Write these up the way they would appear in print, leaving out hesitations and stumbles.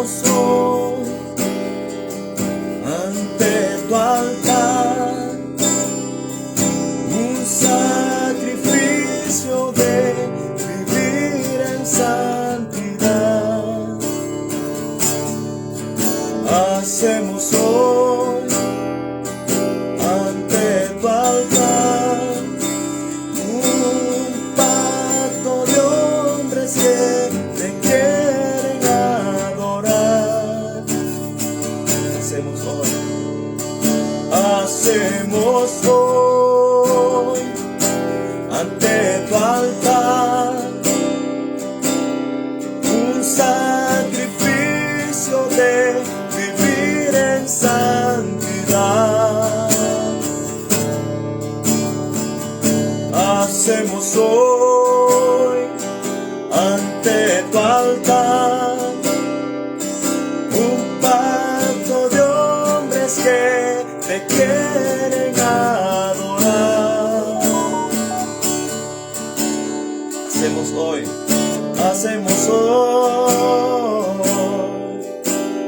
hacemos hoy ante tu altar un sacrificio de vivir en santidad. Hacemos hoy ante tu altar un pacto de hombres que te quieren adorar. Hacemos hoy ante tu altar un sacrificio de vivir en santidad. Hacemos hoy ante tu altar un pacto de hombres que te quieren adorar. Hacemos hoy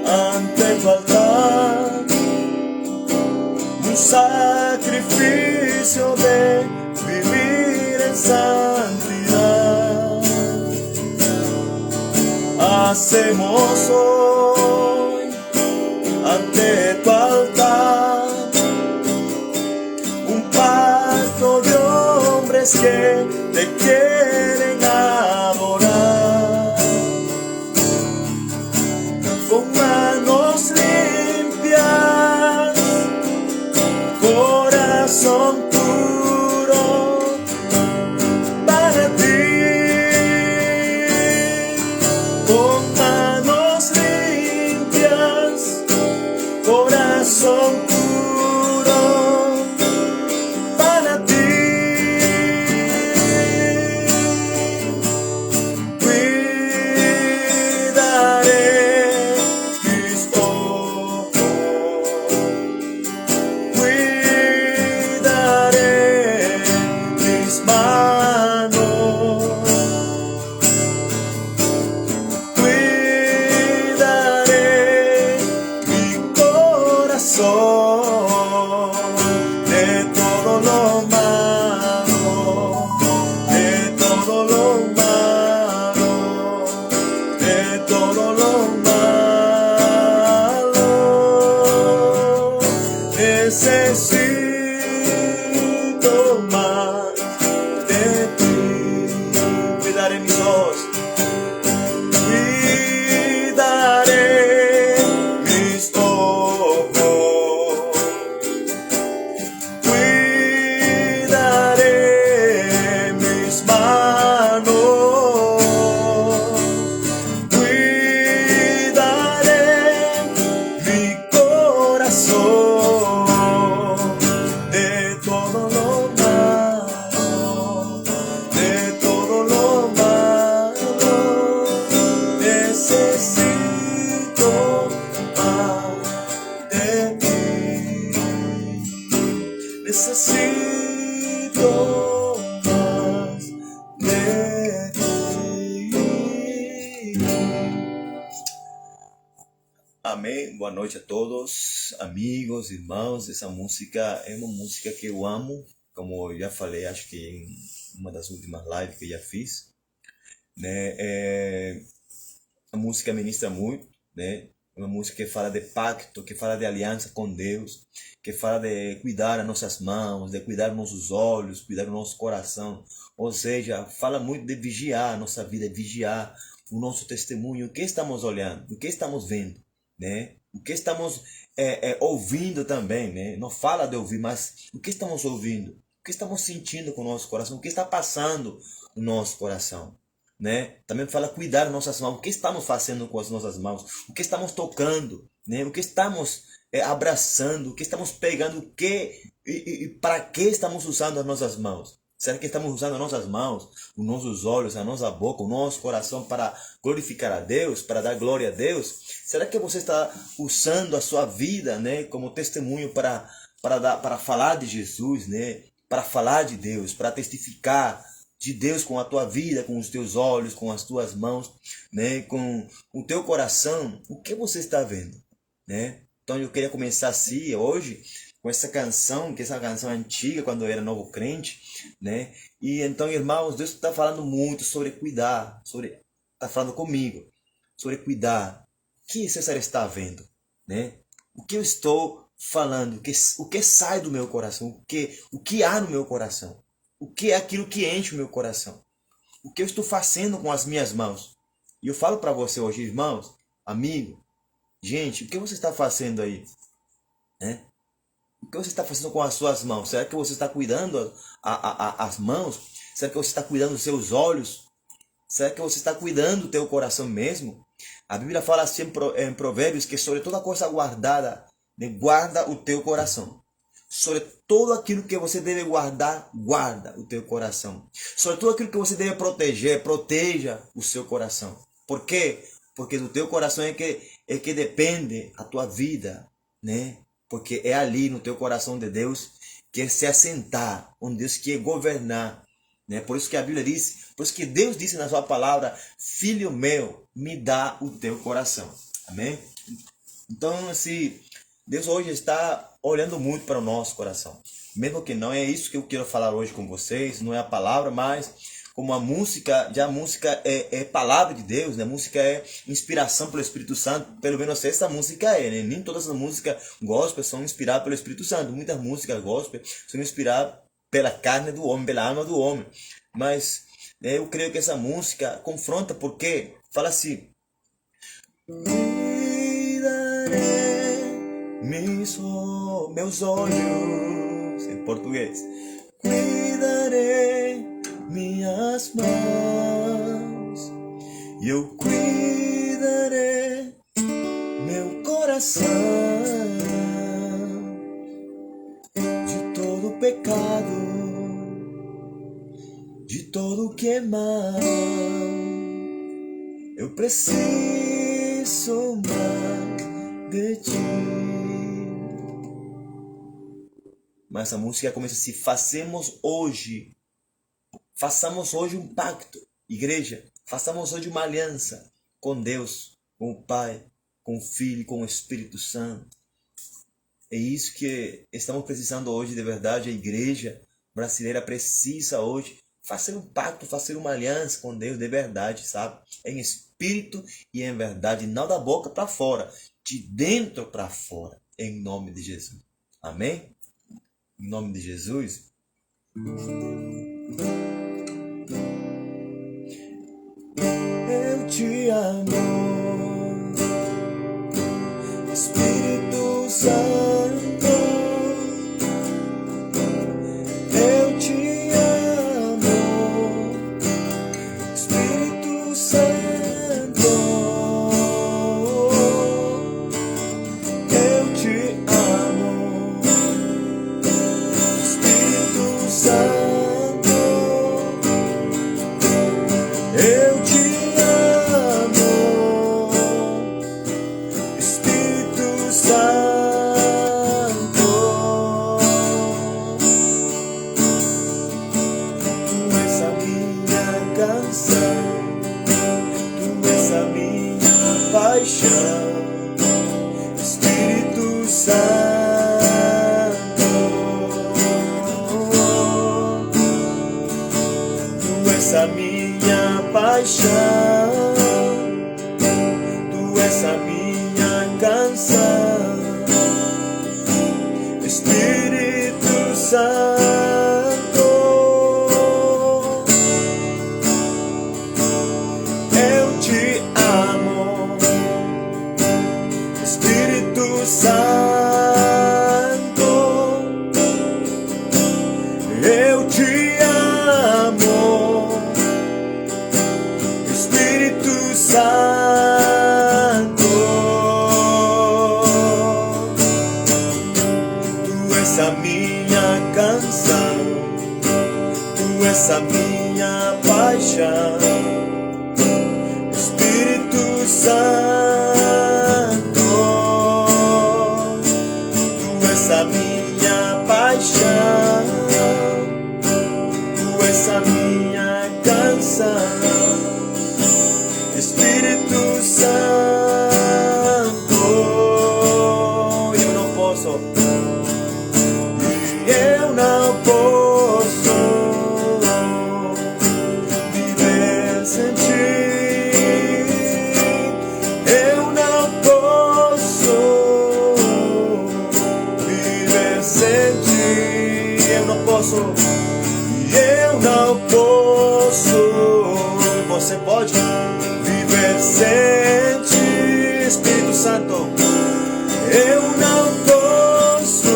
ante tu altar un sacrificio de vivir en santidad. Hacemos hoy ante tu altar un pacto de hombres que te quieren adorar. Con manos limpias, corazón puro para ti. Con manos limpias, corazón puro para ti. Cuidaré mis ojos, cuidaré mis manos, cuidaré mi corazón de todo lo malo, de todo lo malo, de todo lo malo. Necesito más de ti. Cuidaré mis ojos, cuidaré mis ojos, cuidaré mis manos, cuidaré mi corazón de todo lo malo, de todo lo malo. Necesito más de ti. Necesito más de ti. Amém. Boa noite a todos, amigos, irmãos. Essa música é uma música que eu amo, como eu já falei, acho que em uma das últimas lives que eu já fiz, né? A música ministra muito, né? É uma música que fala de pacto, que fala de aliança com Deus, que fala de cuidar as nossas mãos, de cuidar dos nossos olhos, cuidar do nosso coração. Ou seja, fala muito de vigiar a nossa vida, vigiar o nosso testemunho, o que estamos olhando, o que estamos vendo, né? O que estamos ouvindo também, né? Não fala de ouvir, mas o que estamos ouvindo, o que estamos sentindo com o nosso coração, o que está passando no nosso coração, né? Também fala cuidar das nossas mãos, o que estamos fazendo com as nossas mãos, o que estamos tocando, né? O que estamos abraçando, o que estamos pegando, o que e para que estamos usando as nossas mãos. Será que estamos usando as nossas mãos, os nossos olhos, a nossa boca, o nosso coração para glorificar a Deus, para dar glória a Deus? Será que você está usando a sua vida, né, como testemunho para falar de Jesus, né, para falar de Deus, para testificar de Deus com a tua vida, com os teus olhos, com as tuas mãos, né? Com o teu coração, o que você está vendo, né? Então eu queria começar assim hoje com essa canção, que essa canção é antiga, quando eu era novo crente, né? E então, irmãos, Deus está falando muito sobre cuidar, está falando comigo sobre cuidar. O que César está vendo, né? O que eu estou falando, o que sai do meu coração, o que há no meu coração, o que é aquilo que enche o meu coração, o que eu estou fazendo com as minhas mãos. E eu falo para você hoje, irmãos, amigo, gente, o que você está fazendo aí, né? O que você está fazendo com as suas mãos? Será que você está cuidando as mãos? Será que você está cuidando dos seus olhos? Será que você está cuidando do teu coração mesmo? A Bíblia fala assim em Provérbios que sobre toda coisa guardada, né, guarda o teu coração. Sobre tudo aquilo que você deve guardar, guarda o teu coração. Sobre tudo aquilo que você deve proteger, proteja o seu coração. Por quê? Porque do teu coração é que depende a tua vida, né? Porque é ali no teu coração de Deus que se assentar, onde Deus quer governar, né? Por isso que a Bíblia diz, por isso que Deus disse na sua palavra, filho meu, me dá o teu coração. Amém? Então, assim, Deus hoje está olhando muito para o nosso coração. Mesmo que não é isso que eu quero falar hoje com vocês, não é a palavra, mas como a música, já a música é palavra de Deus, né? A música é inspiração pelo Espírito Santo, pelo menos essa música é, né? Nem todas as músicas gospel são inspiradas pelo Espírito Santo, muitas músicas gospel são inspiradas pela carne do homem, pela alma do homem, mas eu creio que essa música confronta porque fala assim: cuidarei meus olhos, em português, cuidarei minhas mãos, e eu cuidarei meu coração de todo pecado, de todo que é mal. Eu preciso mais de ti. Mas a música começa assim: façamos hoje um pacto, igreja, façamos hoje uma aliança com Deus, com o Pai, com o Filho e com o Espírito Santo. É isso que estamos precisando hoje de verdade. A igreja brasileira precisa hoje fazer um pacto, fazer uma aliança com Deus de verdade, sabe? Em espírito e em verdade, não da boca para fora, de dentro para fora, em nome de Jesus. Amém? Em nome de Jesus. Eu te amo, Espírito Santo. Eu te amo, Espírito Santo. Eu te amo, Espírito Santo. Eu te amo, Espírito Santo. Tu és a minha canção, tu és a minha paixão, Espírito Santo. Tu és a minha paixão, tu és a minha canção, Espírito Santo. Eu te amo, Espírito Santo. Eu te amo, Espírito Santo. Tu és a minha canção, tu és a minha paixão, Espírito Santo. Tu és a minha paixão, tu és a minha Espírito Santo, eu não posso, eu não posso viver sem ti, eu não posso viver sem ti, eu não posso, eu não posso. Você pode viver sem ti, Espírito Santo. Eu não posso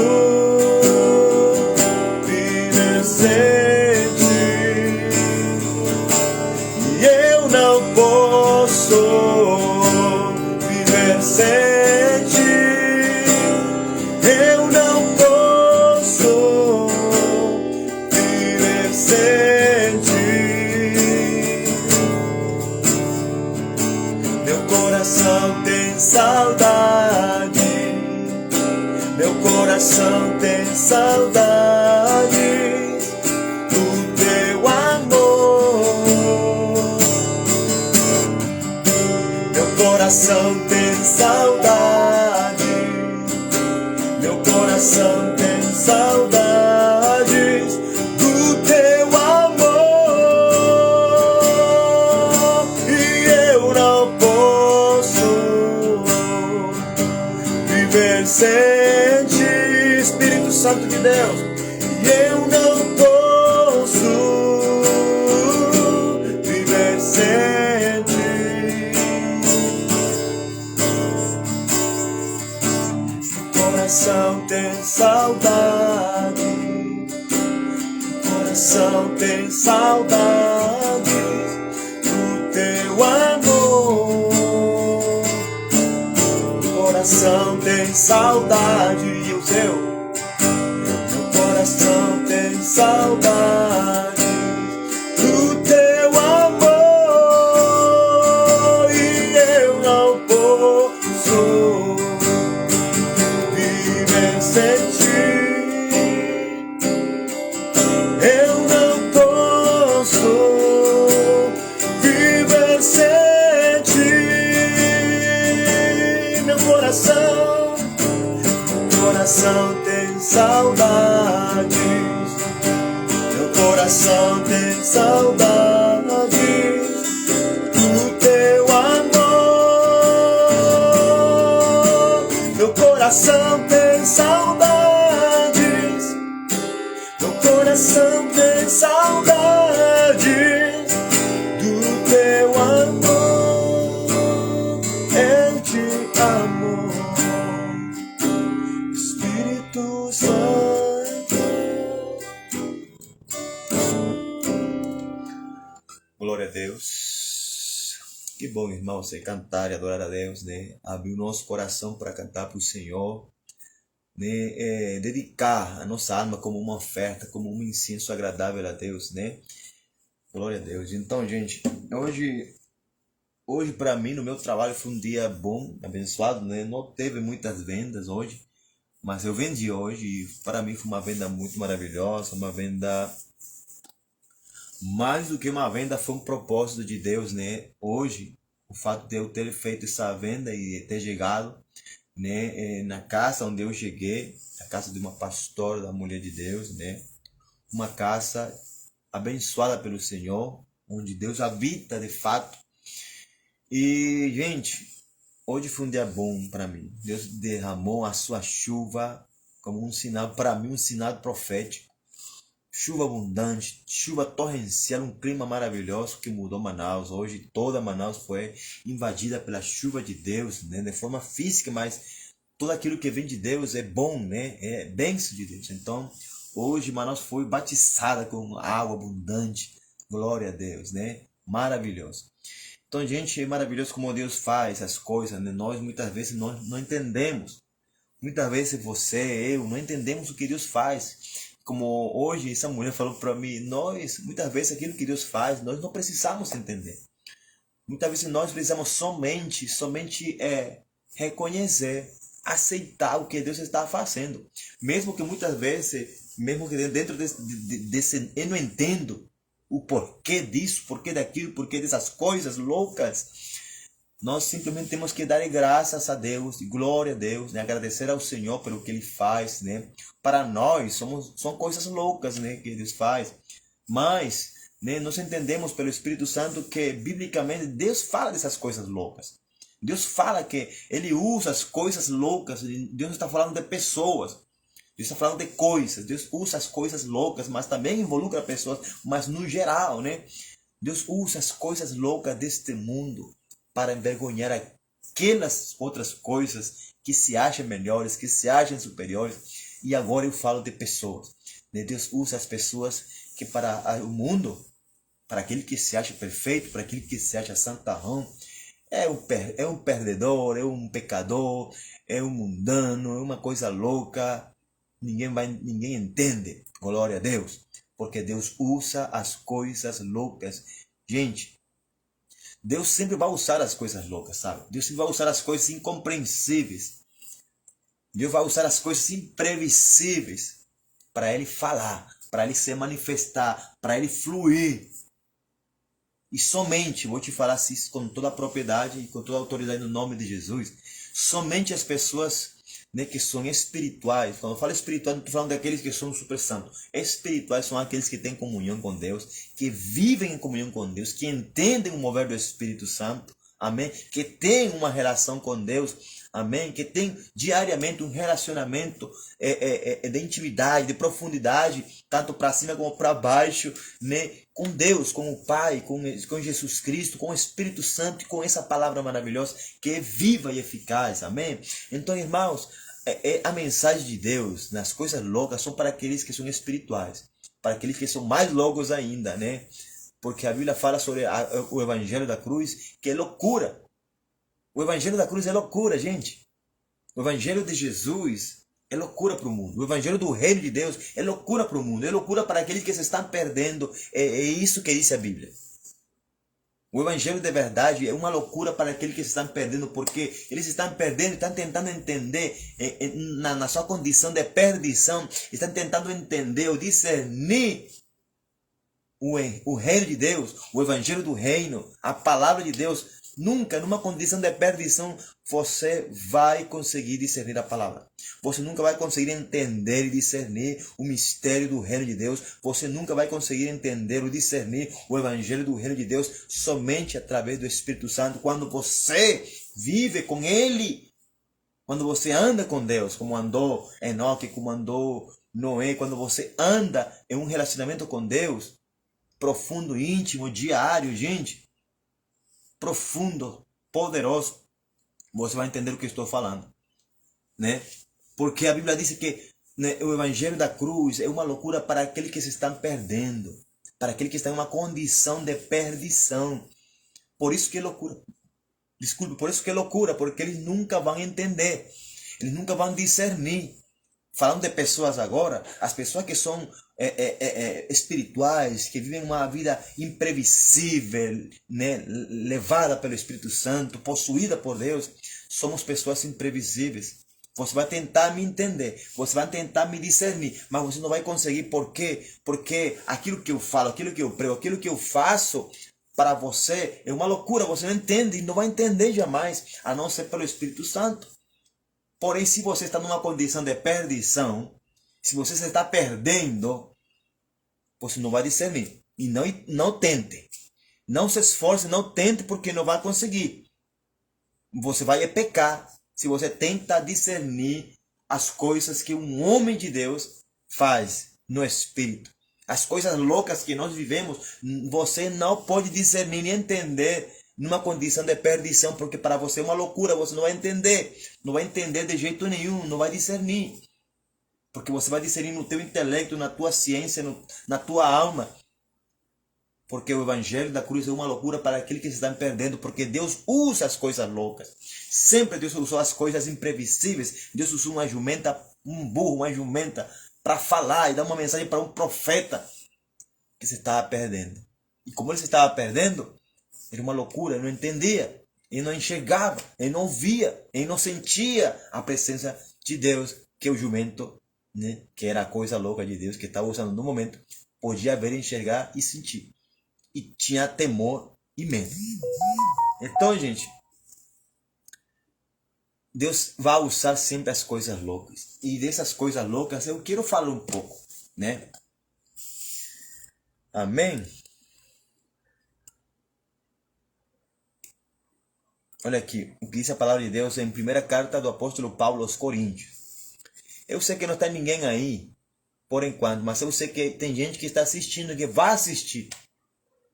viver sem ti. Eu não posso viver sem ti. Eu não posso viver sem ti. Meu coração tem saudade, meu coração tem saudade do teu amor. Meu coração tem saudade, meu coração tem saudades do teu amor. E eu não posso viver sem ti, Espírito Santo de Deus. E eu não posso viver sem ti. O coração tem saudade, o coração tem saudade do teu amor. O coração tem saudade e o seu. Meu coração tem saudade do teu amor. E eu não posso viver sem ti. Eu não posso viver sem ti. Meu coração tem saudades, meu coração tem saudades do teu amor. Meu coração tem saudades, meu coração tem saudades do teu amor. Eu te amo, Espírito Santo. Glória a Deus. Que bom, irmão, você cantar e adorar a Deus, né? Abrir o nosso coração para cantar para o Senhor, né? Dedicar a nossa alma como uma oferta, como um incenso agradável a Deus, né? Glória a Deus. Então, gente, hoje para mim, no meu trabalho, foi um dia bom, abençoado, né? Não teve muitas vendas hoje, mas eu vendi hoje e para mim foi uma venda muito maravilhosa, uma venda, mais do que uma venda, foi um propósito de Deus, né? Hoje, o fato de eu ter feito essa venda e ter chegado, né, na casa onde eu cheguei, a casa de uma pastora, da mulher de Deus, né? Uma casa abençoada pelo Senhor, onde Deus habita de fato. E, gente, hoje foi um dia bom para mim. Deus derramou a sua chuva como um sinal, para mim, um sinal profético. Chuva abundante, chuva torrencial, um clima maravilhoso que mudou Manaus. Hoje toda Manaus foi invadida pela chuva de Deus, né? De forma física, mas tudo aquilo que vem de Deus é bom, né? É bênção de Deus. Então, hoje Manaus foi batizada com água abundante. Glória a Deus, né? Maravilhoso. Então, gente, é maravilhoso como Deus faz as coisas, né? Nós muitas vezes não entendemos. Muitas vezes você, eu, não entendemos o que Deus faz. Como hoje essa mulher falou para mim, muitas vezes aquilo que Deus faz, nós não precisamos entender. Muitas vezes nós precisamos somente reconhecer, aceitar o que Deus está fazendo. Mesmo que muitas vezes, mesmo que dentro desse eu não entendo, o porquê disso, porquê daquilo, porquê dessas coisas loucas. Nós simplesmente temos que dar graças a Deus, glória a Deus, né? Agradecer ao Senhor pelo que Ele faz, né? Para nós, são coisas loucas, né? Que Deus faz. Mas, né? Nós entendemos pelo Espírito Santo que, biblicamente, Deus fala dessas coisas loucas. Deus fala que Ele usa as coisas loucas. Deus não está falando de pessoas. Deus está falando de coisas. Deus usa as coisas loucas, mas também involucra pessoas, mas no geral, né? Deus usa as coisas loucas deste mundo para envergonhar aquelas outras coisas que se acham melhores, que se acham superiores. E agora eu falo de pessoas. Deus usa as pessoas que para o mundo, para aquele que se acha perfeito, para aquele que se acha santarrão, é um perdedor, é um pecador, é um mundano, é uma coisa louca. Ninguém entende. Glória a Deus. Porque Deus usa as coisas loucas. Gente, Deus sempre vai usar as coisas loucas, sabe? Deus sempre vai usar as coisas incompreensíveis. Deus vai usar as coisas imprevisíveis para Ele falar, para Ele se manifestar, para Ele fluir. E somente, vou te falar isso com toda a propriedade e com toda a autoridade no nome de Jesus, somente as pessoas, né, que são espirituais, quando eu falo espiritual, não estou falando daqueles que são super santos. Espirituais são aqueles que têm comunhão com Deus, que vivem em comunhão com Deus, que entendem o mover do Espírito Santo, amém? Que têm uma relação com Deus, amém? Que tem diariamente um relacionamento de intimidade, de profundidade, tanto para cima como para baixo, né? Com Deus, com o Pai, com Jesus Cristo, com o Espírito Santo e com essa palavra maravilhosa que é viva e eficaz, amém? Então, irmãos, a mensagem de Deus nas coisas loucas são para aqueles que são espirituais, para aqueles que são mais loucos ainda, né? Porque a Bíblia fala sobre o Evangelho da Cruz, que é loucura. O Evangelho da Cruz é loucura, gente. O Evangelho de Jesus é loucura para o mundo. O Evangelho do Reino de Deus é loucura para o mundo. É loucura para aqueles que se estão perdendo. É isso que diz a Bíblia. O Evangelho de verdade é uma loucura para aqueles que se estão perdendo, porque eles estão perdendo, estão tentando entender na sua condição de perdição, estão tentando entender ou discernir o reino de Deus, o Evangelho do Reino, a palavra de Deus. Nunca, numa condição de perdição, você vai conseguir discernir a palavra. Você nunca vai conseguir entender e discernir o mistério do reino de Deus. Você nunca vai conseguir entender ou discernir o Evangelho do reino de Deus somente através do Espírito Santo, quando você vive com Ele. Quando você anda com Deus, como andou Enoque, como andou Noé, quando você anda em um relacionamento com Deus, profundo, íntimo, diário, gente, profundo, poderoso, você vai entender o que eu estou falando, né? Porque a Bíblia diz que, né, o Evangelho da Cruz é uma loucura para aqueles que se estão perdendo, para aqueles que estão em uma condição de perdição. Por isso que é loucura. Desculpe, por isso que é loucura, porque eles nunca vão entender, eles nunca vão discernir. Falando de pessoas agora, as pessoas que são espirituais, que vivem uma vida imprevisível, né, levada pelo Espírito Santo, possuída por Deus, somos pessoas imprevisíveis. Você vai tentar me entender, você vai tentar me discernir, mas você não vai conseguir. Por quê? Porque aquilo que eu falo, aquilo que eu prego, aquilo que eu faço, para você é uma loucura, você não entende e não vai entender jamais, a não ser pelo Espírito Santo. Porém, se você está numa condição de perdição, se você se está perdendo, você não vai discernir. E não tente. Não se esforce, não tente, porque não vai conseguir. Você vai pecar se você tenta discernir as coisas que um homem de Deus faz no Espírito. As coisas loucas que nós vivemos, você não pode discernir nem entender numa condição de perdição, porque para você é uma loucura, você não vai entender. Não vai entender de jeito nenhum, não vai discernir. Porque você vai discernir no teu intelecto, na tua ciência, na tua alma. Porque o Evangelho da Cruz é uma loucura para aqueles que se estão perdendo, porque Deus usa as coisas loucas. Sempre Deus usou as coisas imprevisíveis. Deus usou uma jumenta, um burro, uma jumenta, para falar e dar uma mensagem para um profeta que se estava perdendo. E como ele se estava perdendo, era uma loucura, ele não entendia, ele não enxergava, ele não via, ele não sentia a presença de Deus, que o jumento, né, que era a coisa louca de Deus, que estava usando no momento, podia ver, enxergar e sentir. e tinha temor e medo. Então, gente, Deus vai usar sempre as coisas loucas. E dessas coisas loucas eu quero falar um pouco, né? Amém? Olha aqui, o que diz a palavra de Deus em primeira carta do apóstolo Paulo aos Coríntios. Eu sei que não está ninguém aí, por enquanto, mas eu sei que tem gente que está assistindo, que vai assistir.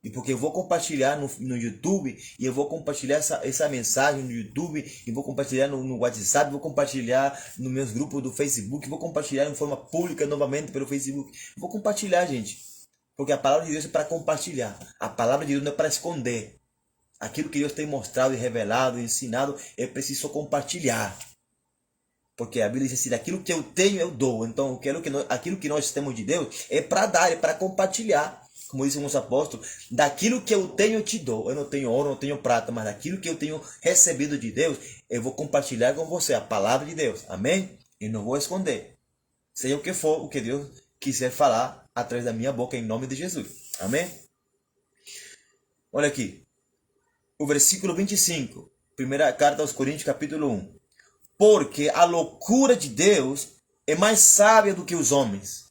E porque eu vou compartilhar no YouTube, e eu vou compartilhar essa mensagem no YouTube, e vou compartilhar no WhatsApp, vou compartilhar nos meus grupos do Facebook, vou compartilhar de forma pública novamente pelo Facebook. Vou compartilhar, gente. Porque a palavra de Deus é para compartilhar. A palavra de Deus não é para esconder. Aquilo que Deus tem mostrado e revelado e ensinado, é preciso compartilhar. Porque a Bíblia diz assim, aquilo que eu tenho eu dou. Então aquilo que nós temos de Deus é para dar, é para compartilhar. Como dizem os apóstolos, daquilo que eu tenho eu te dou. Eu não tenho ouro, não tenho prata, mas daquilo que eu tenho recebido de Deus, eu vou compartilhar com você a palavra de Deus. Amém? E não vou esconder. Seja o que for, o que Deus quiser falar através da minha boca, em nome de Jesus. Amém? Olha aqui. O versículo 25. Primeira carta aos Coríntios, capítulo 1. Porque a loucura de Deus é mais sábia do que os homens.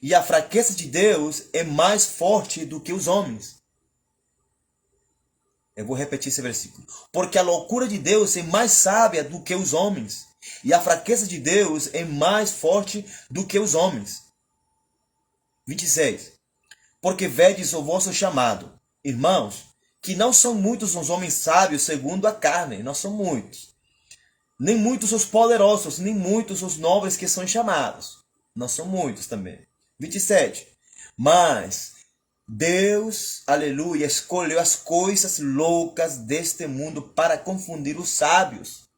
E a fraqueza de Deus é mais forte do que os homens. Eu vou repetir esse versículo. Porque a loucura de Deus é mais sábia do que os homens. E a fraqueza de Deus é mais forte do que os homens. 26. Porque vedes o vosso chamado, irmãos, que não são muitos os homens sábios segundo a carne, não são muitos. Nem muitos os poderosos, nem muitos os nobres que são chamados. Não são muitos também. 27. Mas Deus, aleluia, escolheu as coisas loucas deste mundo para confundir os sábios.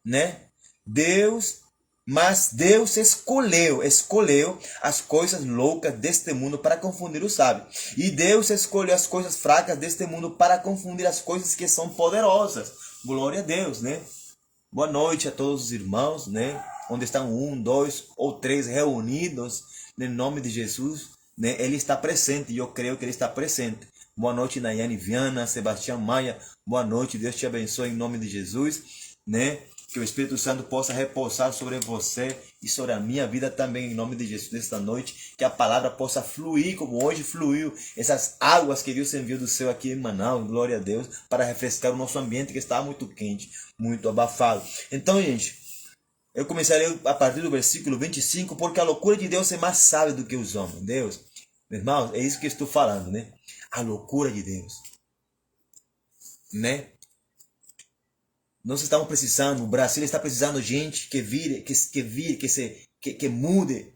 Né? Mas Deus escolheu as coisas loucas deste mundo para confundir os sábios. E Deus escolheu as coisas fracas deste mundo para confundir as coisas que são poderosas. Glória a Deus, né? Boa noite a todos os irmãos, né? Onde estão 1, 2 ou 3 reunidos, em nome de Jesus, né? Ele está presente e eu creio que Ele está presente. Boa noite, Nayane Viana, Sebastião Maia. Boa noite, Deus te abençoe em nome de Jesus, né? Que o Espírito Santo possa repousar sobre você e sobre a minha vida também, em nome de Jesus, nesta noite. Que a palavra possa fluir como hoje fluiu, essas águas que Deus enviou do céu aqui em Manaus, glória a Deus, para refrescar o nosso ambiente que está muito quente, muito abafado. Então, gente, eu começarei a partir do versículo 25, porque a loucura de Deus é mais sábia do que os homens. Deus, meus irmãos, é isso que eu estou falando, né? A loucura de Deus, né? Nós estamos precisando, o Brasil está precisando de gente que mude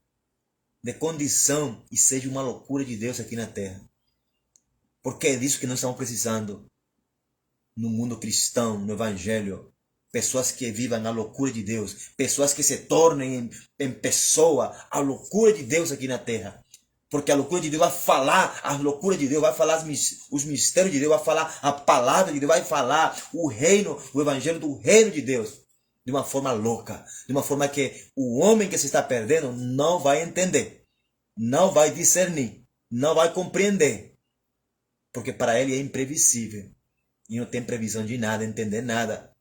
de condição e seja uma loucura de Deus aqui na terra. Porque é disso que nós estamos precisando no mundo cristão, no evangelho. Pessoas que vivam na loucura de Deus, pessoas que se tornem em pessoa a loucura de Deus aqui na terra. Porque a loucura de Deus vai falar, a loucura de Deus vai falar os mistérios de Deus, vai falar a palavra de Deus, vai falar o reino, o evangelho do reino de Deus. De uma forma louca, de uma forma que o homem que se está perdendo não vai entender, não vai discernir, não vai compreender. Porque para ele é imprevisível. E não tem previsão de nada, entender nada.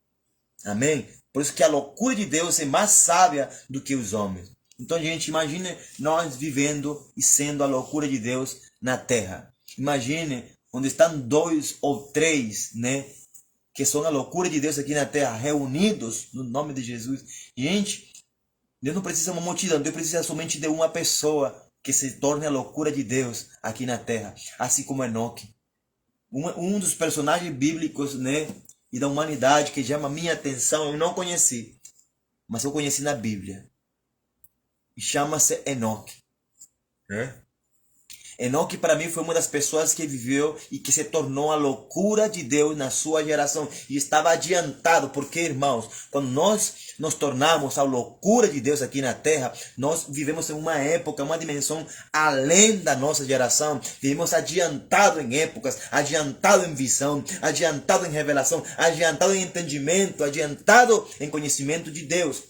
Amém? Por isso que a loucura de Deus é mais sábia do que os homens. Então, gente, imagine nós vivendo e sendo a loucura de Deus na terra. Imagine onde estão 2 ou 3, né? Que são a loucura de Deus aqui na terra, reunidos no nome de Jesus. Gente, Deus não precisa de uma multidão, Deus precisa somente de uma pessoa que se torne a loucura de Deus aqui na terra. Assim como Enoque. Um dos personagens bíblicos, né? E da humanidade que chama a minha atenção, eu não conheci. Mas eu conheci na Bíblia. E chama-se Enoque. Enoque para mim foi uma das pessoas que viveu e que se tornou a loucura de Deus na sua geração. E estava adiantado, porque, irmãos, quando nós nos tornamos a loucura de Deus aqui na terra, nós vivemos em uma época, uma dimensão além da nossa geração. Vivemos adiantado em épocas, adiantado em visão, adiantado em revelação, adiantado em entendimento, adiantado em conhecimento de Deus.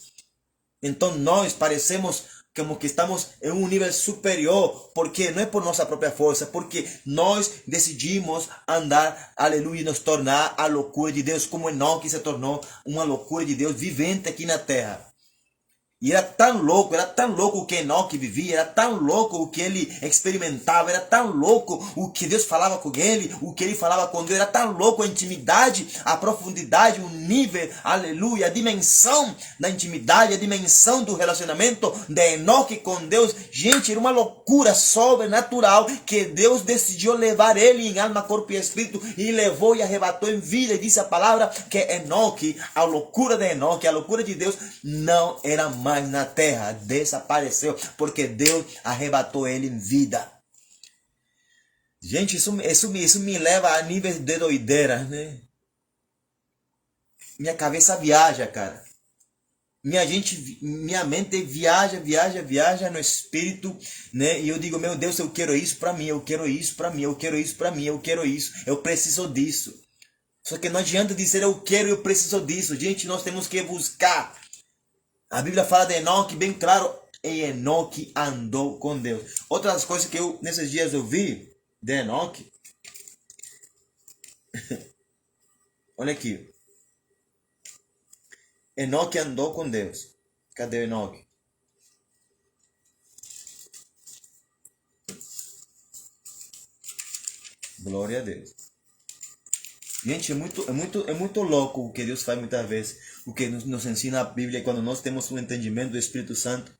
Então nós parecemos como que estamos em um nível superior, porque não é por nossa própria força, porque nós decidimos andar, aleluia, e nos tornar a loucura de Deus, como Enoque se tornou uma loucura de Deus vivente aqui na terra. E era tão louco o que Enoque vivia, era tão louco o que ele experimentava, era tão louco o que Deus falava com ele, o que ele falava com Deus, era tão louco a intimidade, a profundidade, o nível, aleluia, a dimensão da intimidade, a dimensão do relacionamento de Enoque com Deus. Gente, era uma loucura sobrenatural que Deus decidiu levar ele em alma, corpo e espírito, e levou e arrebatou em vida. E disse a palavra que Enoque, a loucura de Enoque, a loucura de Deus, não era mais na terra, desapareceu, porque Deus arrebatou ele em vida. Gente, isso me leva a níveis de doideira, né? Minha cabeça viaja, cara. Minha mente viaja no espírito, né? E eu digo, meu Deus, eu quero isso para mim, eu quero isso para mim, eu quero isso para mim, eu quero isso, eu preciso disso. Só que não adianta dizer eu quero e eu preciso disso. Gente, nós temos que buscar. A Bíblia fala de Enoque bem claro, e Enoque andou com Deus. Outra das coisas que eu nesses dias eu vi de Enoque, olha aqui, Enoque andou com Deus. Cadê Enoque? Glória a Deus. Gente, é muito louco o que Deus faz muitas vezes, o que nos ensina a Bíblia, quando nós temos um entendimento do Espírito Santo,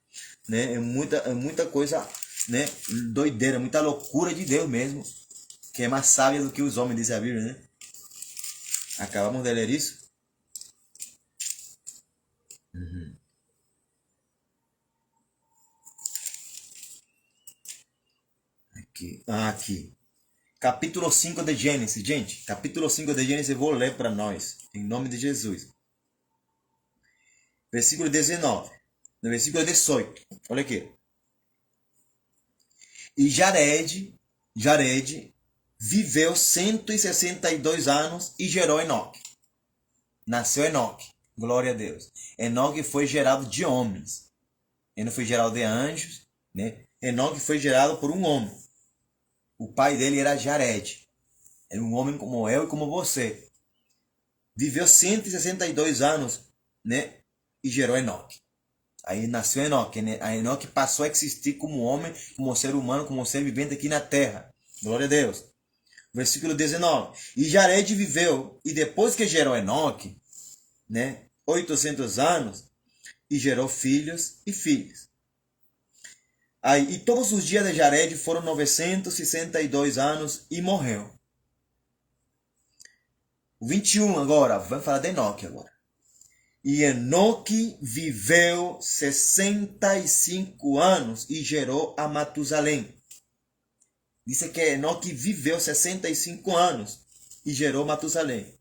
né? É muita coisa, né? Doideira, muita loucura de Deus mesmo, que é mais sábia do que os homens, diz a Bíblia, né? Acabamos de ler isso. Aqui. Capítulo 5 de Gênesis, gente. Capítulo 5 de Gênesis, eu vou ler para nós, em nome de Jesus. Versículo 19. No versículo 18. Olha aqui. E Jared viveu 162 anos e gerou Enoque. Nasceu Enoque. Glória a Deus. Enoque foi gerado de homens. Ele não foi gerado de anjos, né? Enoque foi gerado por um homem. O pai dele era Jared. Era um homem como eu e como você. Viveu 162 anos, né? E gerou Enoque. Aí nasceu Enoque. Né? A Enoque passou a existir como homem, como ser humano, como ser vivente aqui na terra. Glória a Deus. Versículo 19. E Jared viveu, e depois que gerou Enoque, né? 800 anos, e gerou filhos e filhas. Aí, e todos os dias de Jared foram 962 anos e morreu. O 21 agora, vamos falar de Enoque agora. E Enoque viveu 65 anos e gerou a Matusalém. Diz que Enoque viveu 65 anos e gerou Matusalém.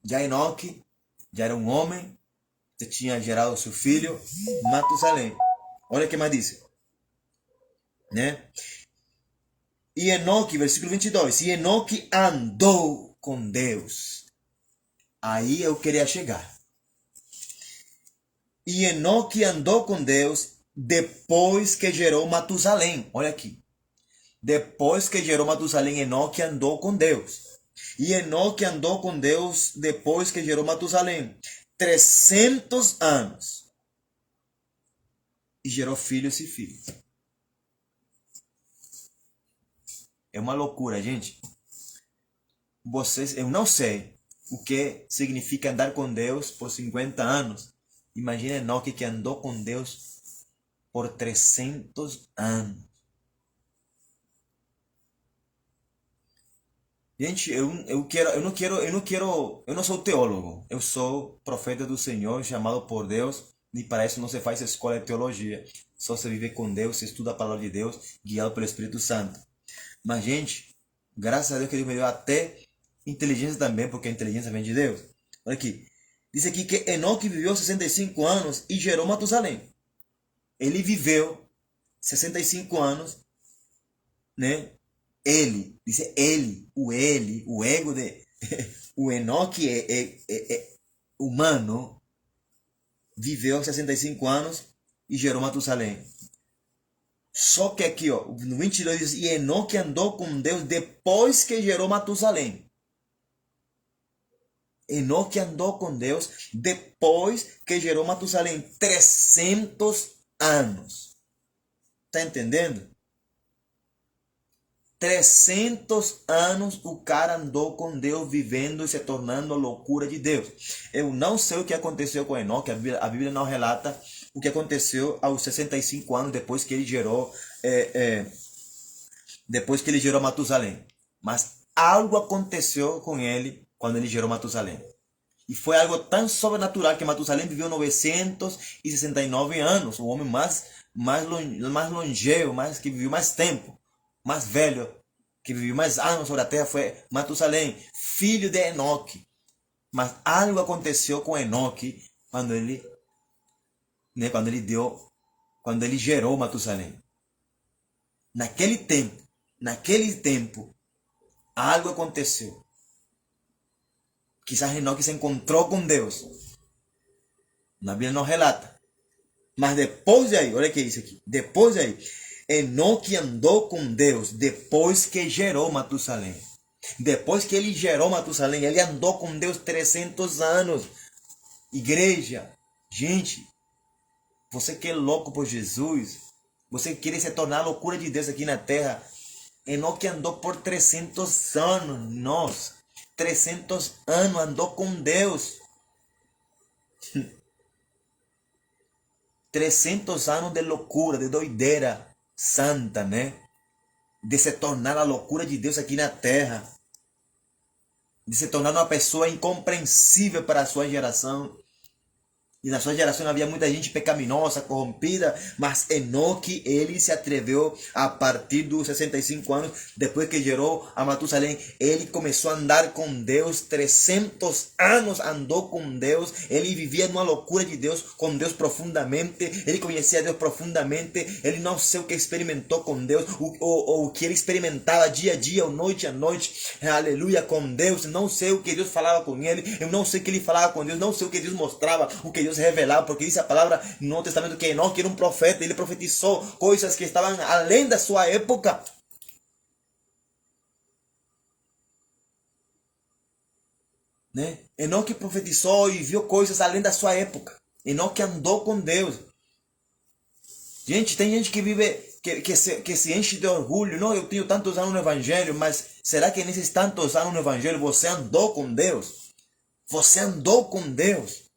Já Enoque já era um homem, já tinha gerado seu filho, Matusalém. Olha o que mais diz. Né? E Enoque, versículo 22. E Enoque andou com Deus. Aí eu queria chegar. E Enoque andou com Deus depois que gerou Matusalém. Olha aqui. Depois que gerou Matusalém, Enoque andou com Deus. E Enoque andou com Deus depois que gerou Matusalém. 300 anos. E gerou filhos e filhas. É uma loucura, gente. Eu não sei o que significa andar com Deus por 50 anos. Imagina Enoque que andou com Deus por 300 anos. Gente, eu não sou teólogo. Eu sou profeta do Senhor, chamado por Deus. E para isso não se faz escola de teologia. Só se vive com Deus, se estuda a palavra de Deus, guiado pelo Espírito Santo. Mas, gente, graças a Deus que Deus me deu até inteligência também, porque a inteligência vem de Deus. Olha aqui. Diz aqui que Enoque viveu 65 anos e gerou Matusalém. Ele viveu 65 anos, né? Ele, o ego de... o Enoque é humano, viveu 65 anos, e gerou Matusalém. Só que aqui, ó, no 22 diz, e Enoque andou com Deus depois que gerou Matusalém. Enoque andou com Deus depois que gerou Matusalém. 300 anos. Tá entendendo? 300 anos o cara andou com Deus, vivendo e se tornando a loucura de Deus. Eu não sei o que aconteceu com Enoque, a Bíblia não relata o que aconteceu aos 65 anos depois que ele gerou Matusalém. Mas algo aconteceu com ele quando ele gerou Matusalém. E foi algo tão sobrenatural que Matusalém viveu 969 anos, o homem mais longevo, que viveu mais tempo, mais velho, que viveu mais anos sobre a terra foi Matusalém, filho de Enoque. Mas algo aconteceu com Enoque quando ele gerou Matusalém. Naquele tempo, algo aconteceu. Quizás Enoque se encontrou com Deus. Na Bíblia não relata. Mas depois de aí, olha o que diz aqui. Depois de aí, Enoque andou com Deus depois que gerou Matusalém. Depois que ele gerou Matusalém, ele andou com Deus 300 anos. Igreja, gente, você que é louco por Jesus, você que quer se tornar a loucura de Deus aqui na terra, Enoque andou por 300 anos. 300 anos andou com Deus. 300 anos de loucura, de doideira santa, né? De se tornar a loucura de Deus aqui na terra. De se tornar uma pessoa incompreensível para a sua geração. E na sua geração havia muita gente pecaminosa, corrompida, mas Enoque, ele se atreveu a partir dos 65 anos, depois que gerou a Matusalém, ele começou a andar com Deus, 300 anos andou com Deus, ele vivia numa loucura de Deus, com Deus profundamente, ele conhecia Deus profundamente, ele não sei o que experimentou com Deus, o que ele experimentava dia a dia, ou noite a noite, aleluia, com Deus, não sei o que Deus falava com ele, eu não sei o que ele falava com Deus, não sei o que Deus mostrava, o que Deus revelava, porque diz a palavra no Novo Testamento que Enoque era um profeta, ele profetizou coisas que estavam além da sua época. Né? Enoque profetizou e viu coisas além da sua época. Enoque andou com Deus. Gente, tem gente que vive, que se enche de orgulho. Não, eu tenho tantos anos no Evangelho, mas será que nesses tantos anos no Evangelho você andou com Deus? Você andou com Deus?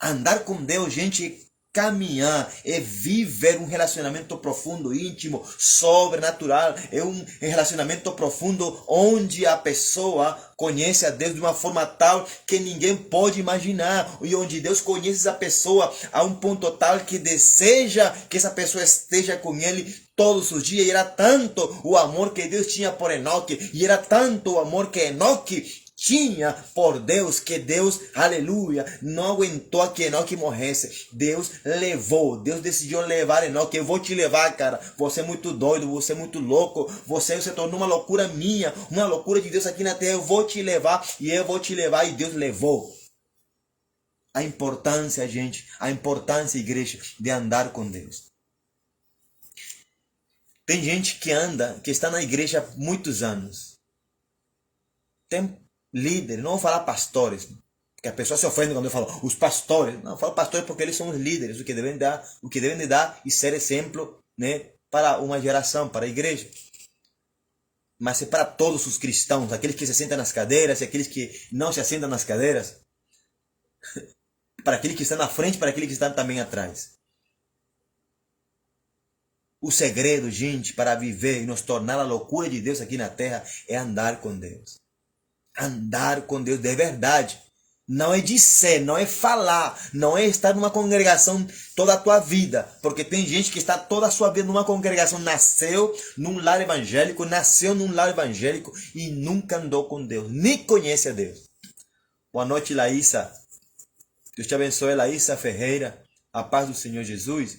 Andar com Deus, gente, caminhar é viver um relacionamento profundo, íntimo, sobrenatural. É um relacionamento profundo onde a pessoa conhece a Deus de uma forma tal que ninguém pode imaginar. E onde Deus conhece essa pessoa a um ponto tal que deseja que essa pessoa esteja com ele todos os dias. E era tanto o amor que Deus tinha por Enoque, e era tanto o amor que Enoque tinha por Deus, que Deus, aleluia, não aguentou que Enoque morresse. Deus levou, Deus decidiu levar Enoque. Eu vou te levar, cara, você é muito doido, você é muito louco, você se tornou uma loucura minha, uma loucura de Deus aqui na terra. Eu vou te levar, e eu vou te levar, e Deus levou. A importância, gente, a importância, igreja, de andar com Deus. Tem gente que está na igreja há muitos anos. Tem líderes, não vou falar pastores, porque a pessoa se ofende quando eu falo os pastores. Não, eu falo pastores porque eles são os líderes, o que devem dar e ser exemplo, né, para uma geração, para a igreja. Mas é para todos os cristãos, aqueles que se sentam nas cadeiras e aqueles que não se assentam nas cadeiras, para aqueles que estão na frente, para aqueles que estão também atrás. O segredo, gente, para viver e nos tornar a loucura de Deus aqui na terra é andar com Deus. Andar com Deus de verdade. Não é dizer, não é falar, não é estar numa congregação toda a tua vida. Porque tem gente que está toda a sua vida numa congregação, nasceu num lar evangélico e nunca andou com Deus, nem conhece a Deus. Boa noite, Laísa. Deus te abençoe, Laísa Ferreira. A paz do Senhor Jesus.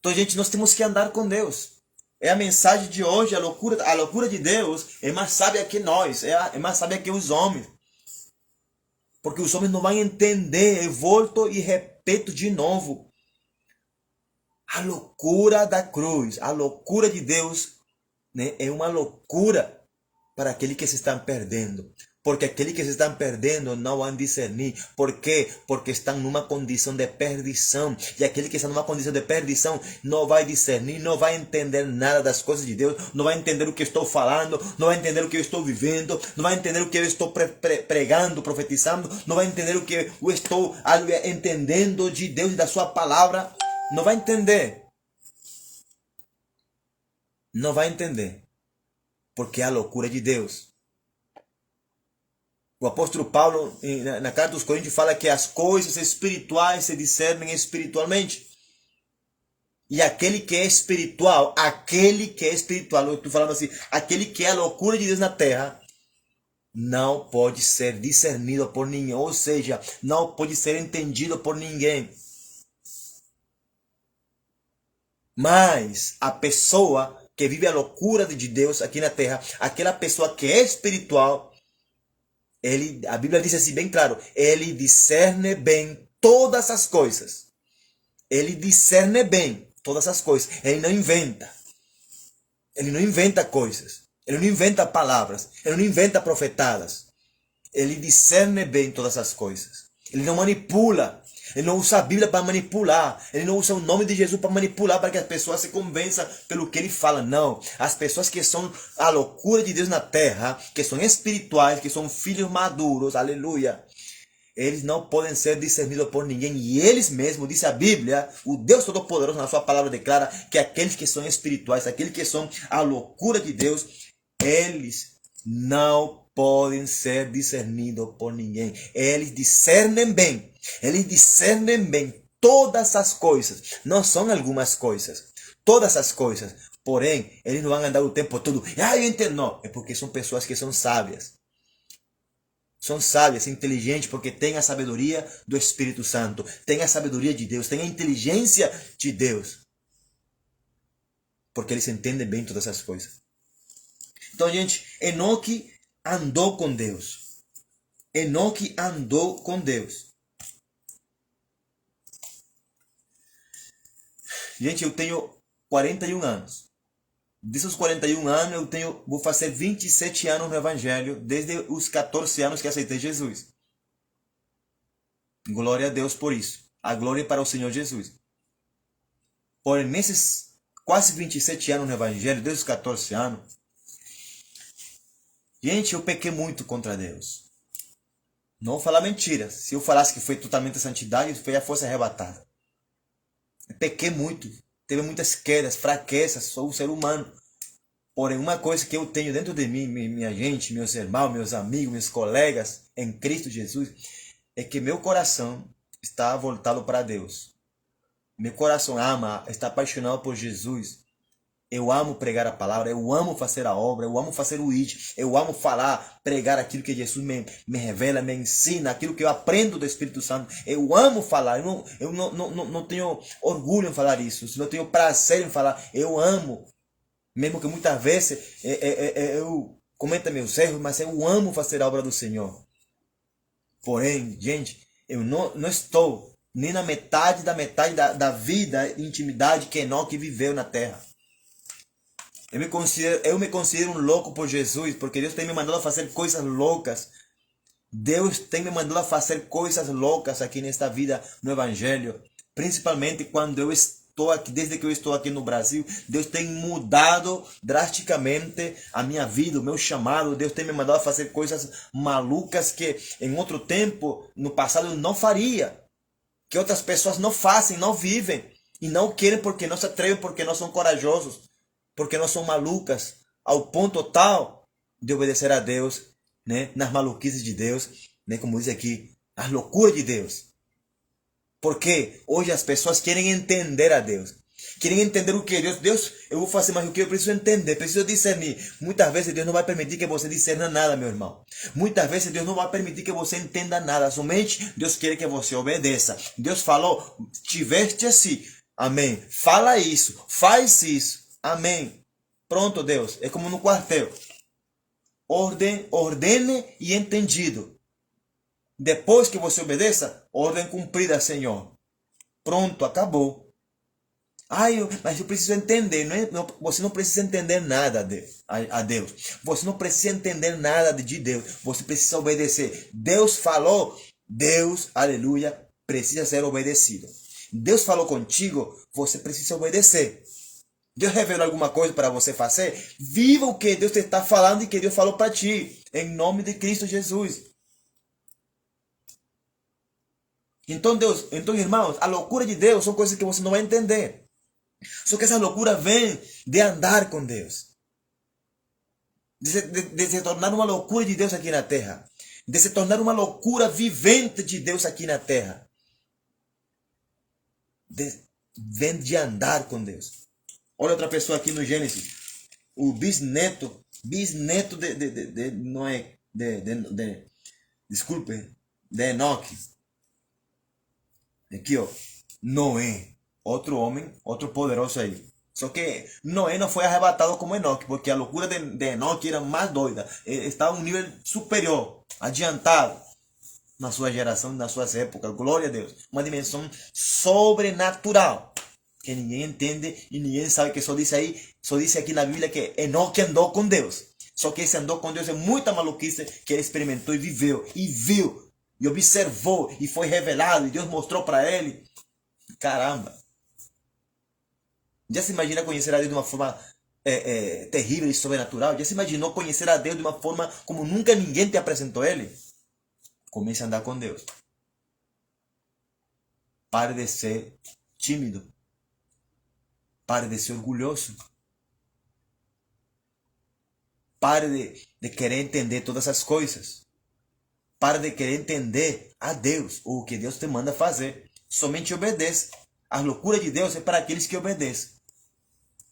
Então, gente, nós temos que andar com Deus. É a mensagem de hoje, a loucura de Deus é mais sábia que nós, é mais sábia que os homens. Porque os homens não vão entender, eu volto e repito de novo. A loucura da cruz, a loucura de Deus, né, é uma loucura para aqueles que se estão perdendo. Porque aqueles que se estão perdendo não vão discernir. Por quê? Porque estão numa condição de perdição. E aquele que está numa condição de perdição não vai discernir, não vai entender nada das coisas de Deus, não vai entender o que eu estou falando, não vai entender o que eu estou vivendo, não vai entender o que eu estou pregando, profetizando, não vai entender o que eu estou entendendo de Deus e da sua palavra. Não vai entender. Não vai entender. Porque é a loucura de Deus. O apóstolo Paulo, na carta dos Coríntios, fala que as coisas espirituais se discernem espiritualmente. E aquele que é espiritual, eu estou falando assim, aquele que é a loucura de Deus na terra, não pode ser discernido por ninguém, ou seja, não pode ser entendido por ninguém. Mas a pessoa que vive a loucura de Deus aqui na terra, aquela pessoa que é espiritual, a Bíblia diz assim bem claro, ele discerne bem todas as coisas. Ele discerne bem todas as coisas. Ele não inventa. Ele não inventa coisas. Ele não inventa palavras. Ele não inventa profetadas. Ele discerne bem todas as coisas. Ele não manipula. Ele não usa a Bíblia para manipular. Ele não usa o nome de Jesus para manipular, para que as pessoas se convençam pelo que ele fala. Não. As pessoas que são a loucura de Deus na terra, que são espirituais, que são filhos maduros, aleluia, eles não podem ser discernidos por ninguém. E eles mesmos, diz a Bíblia, o Deus Todo-Poderoso na sua palavra declara que aqueles que são espirituais, aqueles que são a loucura de Deus, eles não podem ser discernidos por ninguém. Eles discernem bem. Eles discernem bem todas as coisas. Não são algumas coisas. Todas as coisas. Porém, eles não vão andar o tempo todo. Eu entendo. Não. É porque são pessoas que são sábias. São sábias, inteligentes, porque têm a sabedoria do Espírito Santo. Têm a sabedoria de Deus. Têm a inteligência de Deus. Porque eles entendem bem todas as coisas. Então, gente, Enoque andou com Deus. Enoque andou com Deus. Gente, eu tenho 41 anos. Desses 41 anos, vou fazer 27 anos no Evangelho, desde os 14 anos que aceitei Jesus. Glória a Deus por isso. A glória para o Senhor Jesus. Porém, nesses quase 27 anos no Evangelho, desde os 14 anos, gente, eu pequei muito contra Deus. Não vou falar mentira. Se eu falasse que foi totalmente a santidade, foi a força arrebatada. Eu pequei muito. Teve muitas quedas, fraquezas. Sou um ser humano. Porém, uma coisa que eu tenho dentro de mim, minha gente, meus irmãos, meus amigos, meus colegas em Cristo Jesus, é que meu coração está voltado para Deus. Meu coração ama, está apaixonado por Jesus. Eu amo pregar a palavra, eu amo fazer a obra, eu amo fazer o IT, eu amo falar, pregar aquilo que Jesus me revela, me ensina, aquilo que eu aprendo do Espírito Santo. Eu amo falar, eu não tenho orgulho em falar isso, não tenho prazer em falar, eu amo. Mesmo que muitas vezes eu cometa meus erros, mas eu amo fazer a obra do Senhor. Porém, gente, eu não estou nem na metade da vida e intimidade que Enoque viveu na terra. Eu me considero um louco por Jesus, porque Deus tem me mandado a fazer coisas loucas. Deus tem me mandado a fazer coisas loucas aqui nesta vida no Evangelho. Principalmente quando eu estou aqui, desde que eu estou aqui no Brasil, Deus tem mudado drasticamente a minha vida, o meu chamado. Deus tem me mandado a fazer coisas malucas que em outro tempo, no passado, eu não faria. Que outras pessoas não fazem, não vivem. E não querem porque não se atrevem, porque não são corajosos. Porque não são malucas ao ponto tal de obedecer a Deus, né? Nas maluquices de Deus, né? Como diz aqui, as loucuras de Deus. Porque hoje as pessoas querem entender a Deus. Querem entender o que Deus, eu vou fazer, mas o que eu preciso entender, preciso discernir. Muitas vezes Deus não vai permitir que você discerna nada, meu irmão. Muitas vezes Deus não vai permitir que você entenda nada. Somente Deus quer que você obedeça. Deus falou, te veste assim. Amém. Fala isso, faz isso. Amém. Pronto, Deus. É como no quartel. Ordene e entendido. Depois que você obedeça, ordem cumprida, Senhor. Pronto, acabou. Mas eu preciso entender. Você não precisa entender nada a Deus. Você não precisa entender nada de Deus. Você precisa obedecer. Deus falou. Deus, aleluia, precisa ser obedecido. Deus falou contigo, você precisa obedecer. Deus revelou alguma coisa para você fazer? Viva o que Deus te está falando e que Deus falou para ti. Em nome de Cristo Jesus. Então, irmãos, a loucura de Deus são coisas que você não vai entender. Só que essa loucura vem de andar com Deus. De se tornar uma loucura de Deus aqui na terra. De se tornar uma loucura vivente de Deus aqui na terra. Vem de andar com Deus. Olha outra pessoa aqui no Gênesis. O bisneto de Noé, desculpe, de Enoque. Aqui, ó, Noé, outro homem, outro poderoso aí. Só que Noé não foi arrebatado como Enoque, porque a loucura de Enoque era mais doida. Ele estava em um nível superior, adiantado na sua geração, nas suas épocas. Glória a Deus. Uma dimensão sobrenatural que ninguém entende e ninguém sabe, que só diz aqui na Bíblia que Enoque andou com Deus. Só que esse andou com Deus é muita maluquice que ele experimentou e viveu e viu. E observou, e foi revelado, e Deus mostrou para ele. Caramba! Já se imagina conhecer a Deus de uma forma terrível e sobrenatural? Já se imaginou conhecer a Deus de uma forma como nunca ninguém te apresentou Ele? Comece a andar com Deus. Pare de ser tímido. Pare de ser orgulhoso. Pare de querer entender todas as coisas. Para de querer entender a Deus, ou o que Deus te manda fazer. Somente obedece. A loucura de Deus é para aqueles que obedecem.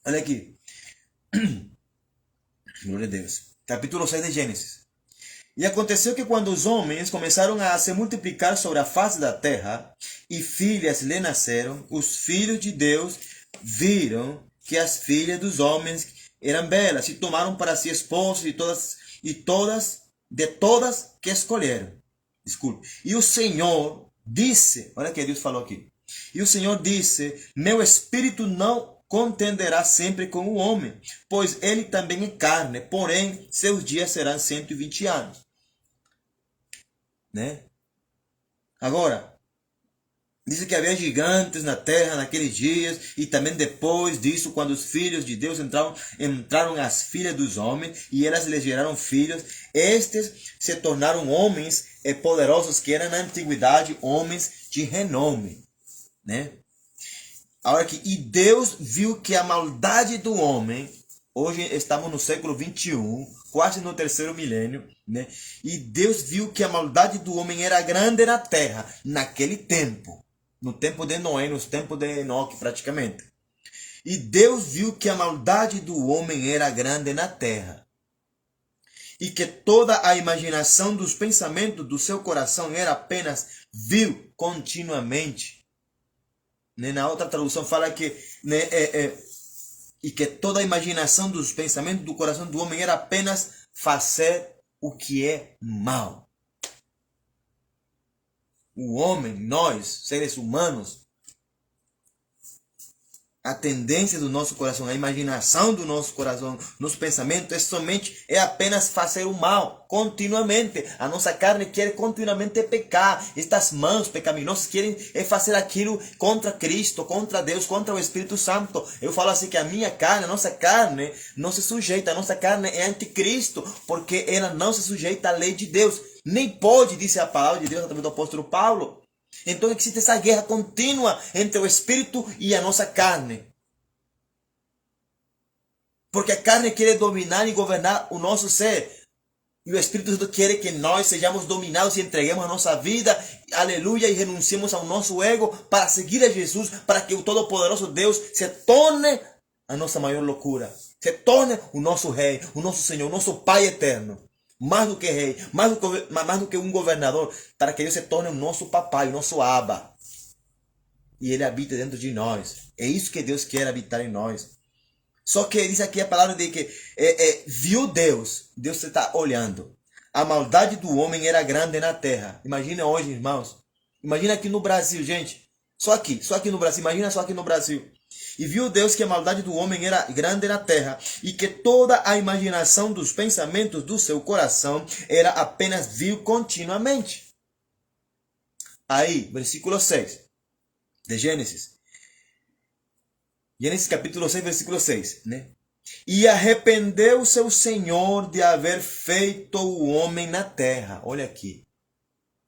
Olha aqui. Glória a Deus. Capítulo 6 de Gênesis. E aconteceu que quando os homens começaram a se multiplicar sobre a face da terra, e filhas lhe nasceram, os filhos de Deus viram que as filhas dos homens eram belas, e tomaram para si esposas de todas que escolheram. Desculpe. E o Senhor disse, olha o que Deus falou aqui. E o Senhor disse: meu espírito não contenderá sempre com o homem, pois ele também é carne, porém seus dias serão 120 anos. Né? Agora, diz que havia gigantes na terra naqueles dias, e também depois disso, quando os filhos de Deus entraram as filhas dos homens, e elas lhes geraram filhos. Estes se tornaram homens poderosos, que eram na antiguidade homens de renome. Né? E Deus viu que a maldade do homem, hoje estamos no século 21, quase no terceiro milênio, né? E Deus viu que a maldade do homem era grande na terra, naquele tempo. No tempo de Noé, no tempo de Enoque, praticamente. E Deus viu que a maldade do homem era grande na terra. E que toda a imaginação dos pensamentos do seu coração era apenas vil continuamente. Na outra tradução fala que... e que toda a imaginação dos pensamentos do coração do homem era apenas fazer o que é mal. O homem, nós, seres humanos, a tendência do nosso coração, a imaginação do nosso coração, nosso pensamento é apenas fazer o mal, continuamente. A nossa carne quer continuamente pecar. Estas mãos pecaminosas querem fazer aquilo contra Cristo, contra Deus, contra o Espírito Santo. Eu falo assim que a nossa carne não se sujeita, a nossa carne é anticristo, porque ela não se sujeita à lei de Deus. Nem pode, disse a palavra de Deus através do apóstolo Paulo. Então existe essa guerra contínua entre o Espírito e a nossa carne. Porque a carne quer dominar e governar o nosso ser. E o Espírito Santo quer que nós sejamos dominados e entreguemos a nossa vida, aleluia, e renunciemos ao nosso ego para seguir a Jesus, para que o Todo-Poderoso Deus se torne a nossa maior loucura. Se torne o nosso Rei, o nosso Senhor, o nosso Pai eterno. Mais do que rei, mais do que um governador, para que Deus se torne o nosso papai, o nosso Abba. E Ele habita dentro de nós. É isso que Deus quer habitar em nós. Só que diz aqui a palavra de que viu Deus está olhando. A maldade do homem era grande na terra. Imagina hoje, irmãos. Imagina aqui no Brasil, gente. Só aqui no Brasil. Imagina só aqui no Brasil. E viu Deus que a maldade do homem era grande na terra, e que toda a imaginação dos pensamentos do seu coração era apenas vil continuamente. Aí, versículo 6 de Gênesis. Gênesis capítulo 6, versículo 6, né? E arrependeu-se o Senhor de haver feito o homem na terra. Olha aqui.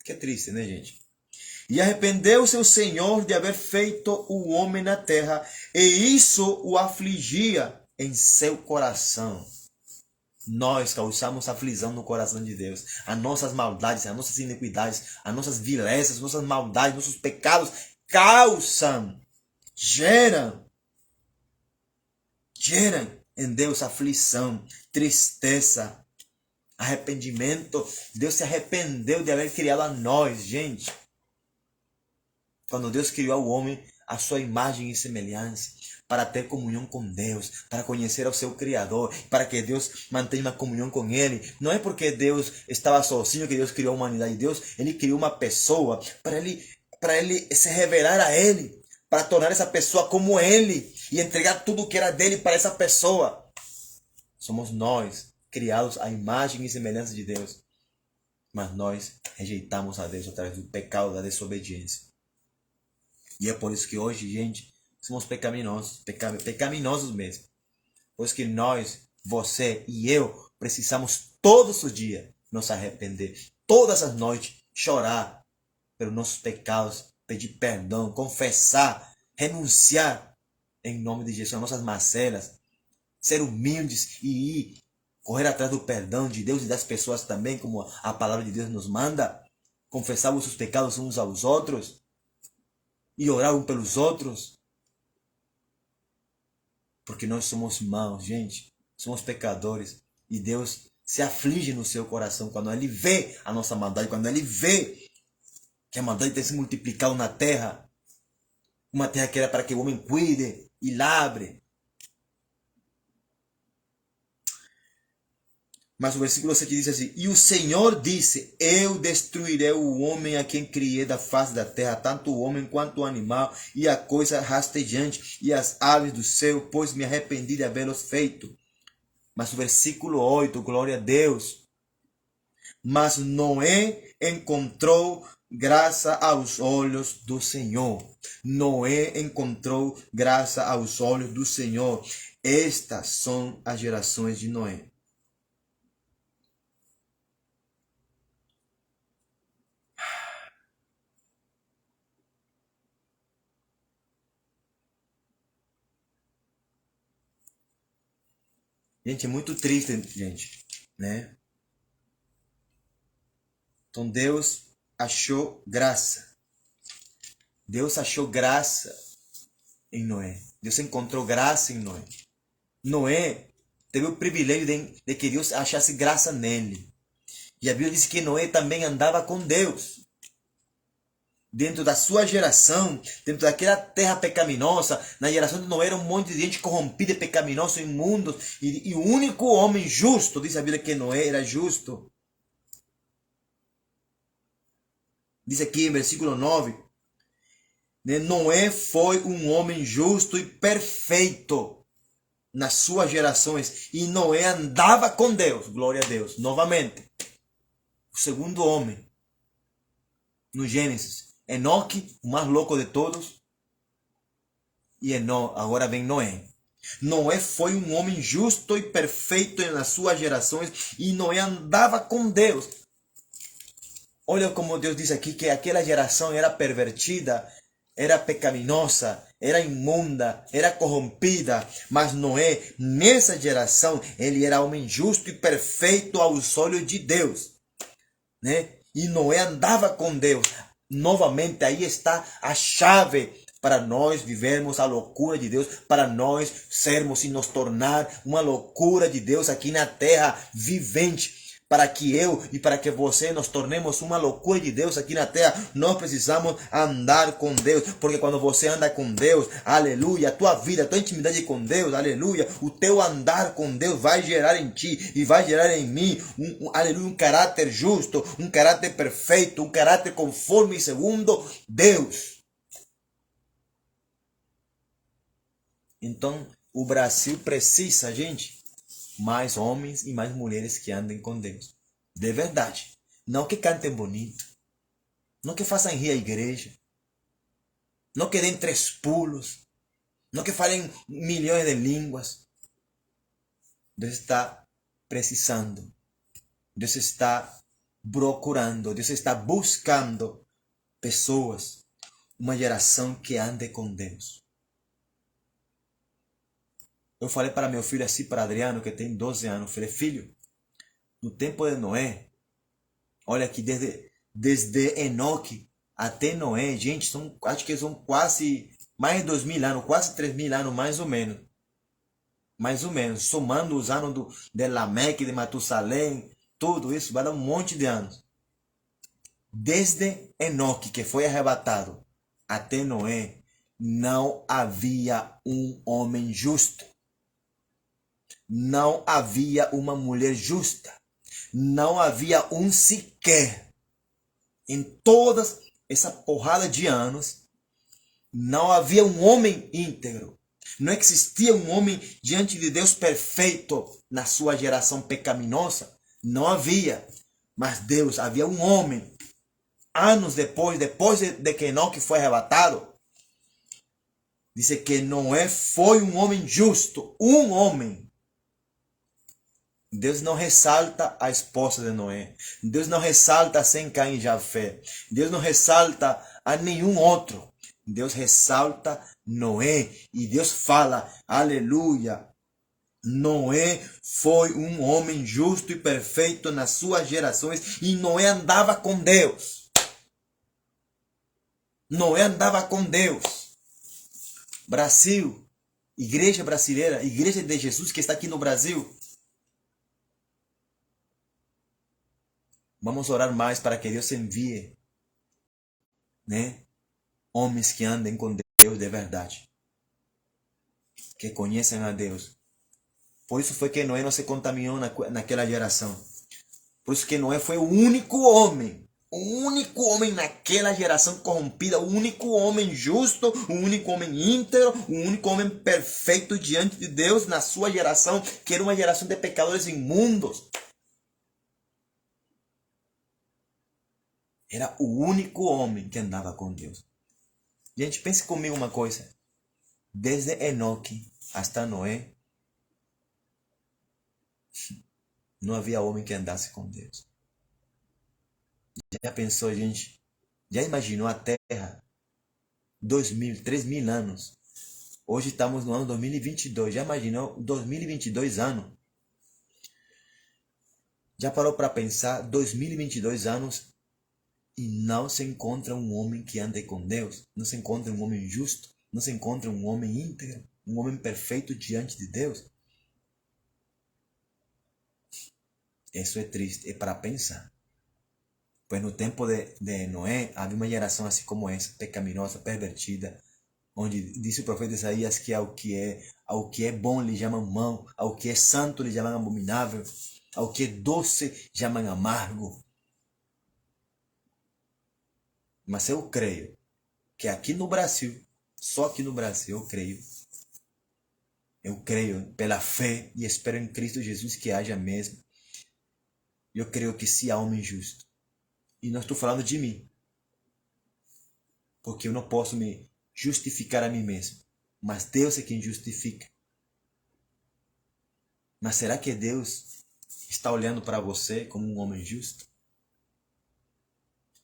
Que triste, né, gente? E arrependeu-se o Senhor de haver feito o homem na terra, e isso o afligia em seu coração. Nós causamos aflição no coração de Deus. As nossas maldades, as nossas iniquidades, as nossas vilezas, as nossas maldades, nossos pecados causam, geram em Deus aflição, tristeza, arrependimento. Deus se arrependeu de haver criado a nós, gente. Quando Deus criou o homem à sua imagem e semelhança, para ter comunhão com Deus, para conhecer ao seu Criador, para que Deus mantenha uma comunhão com Ele. Não é porque Deus estava sozinho que Deus criou a humanidade. Deus, Ele criou uma pessoa para ele se revelar a Ele, para tornar essa pessoa como Ele e entregar tudo o que era dele para essa pessoa. Somos nós, criados à imagem e semelhança de Deus, mas nós rejeitamos a Deus através do pecado da desobediência. E é por isso que hoje, gente, somos pecaminosos, pecaminosos mesmo. Por isso que nós, você e eu, precisamos todos os dias nos arrepender, todas as noites chorar pelos nossos pecados, pedir perdão, confessar, renunciar em nome de Jesus, as nossas mazelas, ser humildes e ir, correr atrás do perdão de Deus e das pessoas também, como a palavra de Deus nos manda, confessar os seus pecados uns aos outros e orar uns pelos outros, porque nós somos maus, gente, somos pecadores, e Deus se aflige no seu coração quando Ele vê a nossa maldade, quando Ele vê que a maldade tem se multiplicado na terra, uma terra que era para que o homem cuide e labre. Mas o versículo 7 diz assim: E o Senhor disse: Eu destruirei o homem a quem criei da face da terra, tanto o homem quanto o animal, e a coisa rastejante, e as aves do céu, pois me arrependi de havê-los feito. Mas o versículo 8, glória a Deus. Mas Noé encontrou graça aos olhos do Senhor. Noé encontrou graça aos olhos do Senhor. Estas são as gerações de Noé. Gente, é muito triste, gente, né? Então Deus achou graça. Deus achou graça em Noé. Deus encontrou graça em Noé. Noé teve o privilégio de que Deus achasse graça nele. E a Bíblia diz que Noé também andava com Deus. Dentro da sua geração, dentro daquela terra pecaminosa, na geração de Noé era um monte de gente corrompida, pecaminosa, imundo. E o único homem justo, diz a Bíblia que Noé era justo. Diz aqui em versículo 9, né? Noé foi um homem justo e perfeito nas suas gerações. E Noé andava com Deus. Glória a Deus. Novamente, o segundo homem no Gênesis. Enoque, o mais louco de todos. E agora vem Noé. Noé foi um homem justo e perfeito nas suas gerações. E Noé andava com Deus. Olha como Deus diz aqui que aquela geração era pervertida, era pecaminosa, era imunda, era corrompida. Mas Noé, nessa geração, ele era homem justo e perfeito aos olhos de Deus, né? E Noé andava com Deus. Novamente, aí está a chave para nós vivermos a loucura de Deus, para nós sermos e nos tornar uma loucura de Deus aqui na terra vivente. Para que eu e para que você nos tornemos uma loucura de Deus aqui na terra, nós precisamos andar com Deus. Porque quando você anda com Deus, aleluia, a tua vida, a tua intimidade com Deus, aleluia, o teu andar com Deus vai gerar em ti e vai gerar em mim, aleluia, um caráter justo, um caráter perfeito, um caráter conforme e segundo Deus. Então, o Brasil precisa, gente, mais homens e mais mulheres que andem com Deus. De verdade. Não que cantem bonito. Não que façam rir a igreja. Não que deem 3 pulos. Não que falem milhões de línguas. Deus está precisando. Deus está procurando. Deus está buscando pessoas. Uma geração que ande com Deus. Eu falei para meu filho assim, para Adriano, que tem 12 anos. Eu falei, filho, no tempo de Noé, olha aqui, desde Enoque até Noé, gente, acho que são quase mais de 2.000 anos, quase 3.000 anos, mais ou menos. Mais ou menos, somando os anos de Lameque, de Matusalém, tudo isso, vai dar um monte de anos. Desde Enoque, que foi arrebatado, até Noé, não havia um homem justo. Não havia uma mulher justa. Não havia um sequer. Em toda essa porrada de anos, não havia um homem íntegro. Não existia um homem diante de Deus perfeito na sua geração pecaminosa. Não havia. Mas Deus, havia um homem. Anos depois de que Enoque foi arrebatado, diz que Noé foi um homem justo. Um homem. Deus não ressalta a esposa de Noé. Deus não ressalta Sem, Caim e Jafé. Deus não ressalta a nenhum outro. Deus ressalta Noé. E Deus fala, aleluia. Noé foi um homem justo e perfeito nas suas gerações. E Noé andava com Deus. Noé andava com Deus. Brasil, igreja brasileira, igreja de Jesus que está aqui no Brasil. Vamos orar mais para que Deus envie, né, homens que andem com Deus de verdade, que conhecem a Deus. Por isso foi que Noé não se contaminou naquela geração. Por isso que Noé foi o único homem naquela geração corrompida, o único homem justo, o único homem íntegro, o único homem perfeito diante de Deus na sua geração, que era uma geração de pecadores imundos. Era o único homem que andava com Deus. Gente, pense comigo uma coisa. Desde Enoque hasta Noé, não havia homem que andasse com Deus. Já pensou, gente? Já imaginou a Terra? 2.000, 3.000 anos. Hoje estamos no ano 2022. Já imaginou 2022 anos? Já parou para pensar 2022 anos e não se encontra um homem que ande com Deus? Não se encontra um homem justo? Não se encontra um homem íntegro? Um homem perfeito diante de Deus? Isso é triste, é para pensar. Pois no tempo de Noé havia uma geração assim como essa, pecaminosa, pervertida, onde disse o profeta Isaías que ao que é bom lhe chamam mau, ao que é santo lhe chamam abominável, ao que é doce chamam amargo. Mas eu creio que aqui no Brasil, só aqui no Brasil eu creio pela fé e espero em Cristo Jesus que haja mesmo. Eu creio que se há homem justo. E não estou falando de mim, porque eu não posso me justificar a mim mesmo. Mas Deus é quem justifica. Mas será que Deus está olhando para você como um homem justo?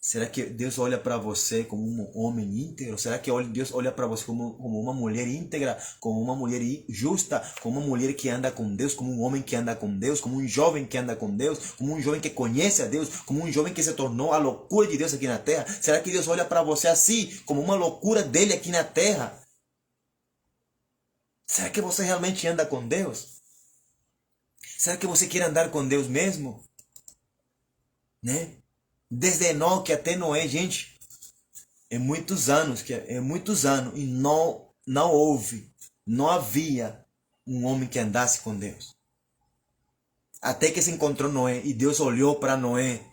Será que Deus olha para você como um homem íntegro? Será que Deus olha para você como uma mulher íntegra, como uma mulher justa, como uma mulher que anda com Deus, como um homem que anda com Deus, como um jovem que anda com Deus, como um jovem que conhece a Deus, como um jovem que se tornou a loucura de Deus aqui na terra? Será que Deus olha para você assim, como uma loucura dele aqui na terra? Será que você realmente anda com Deus? Será que você quer andar com Deus mesmo? Né? Desde Enoque até Noé, gente, é muitos anos e não houve, não havia um homem que andasse com Deus. Até que se encontrou Noé e Deus olhou para Noé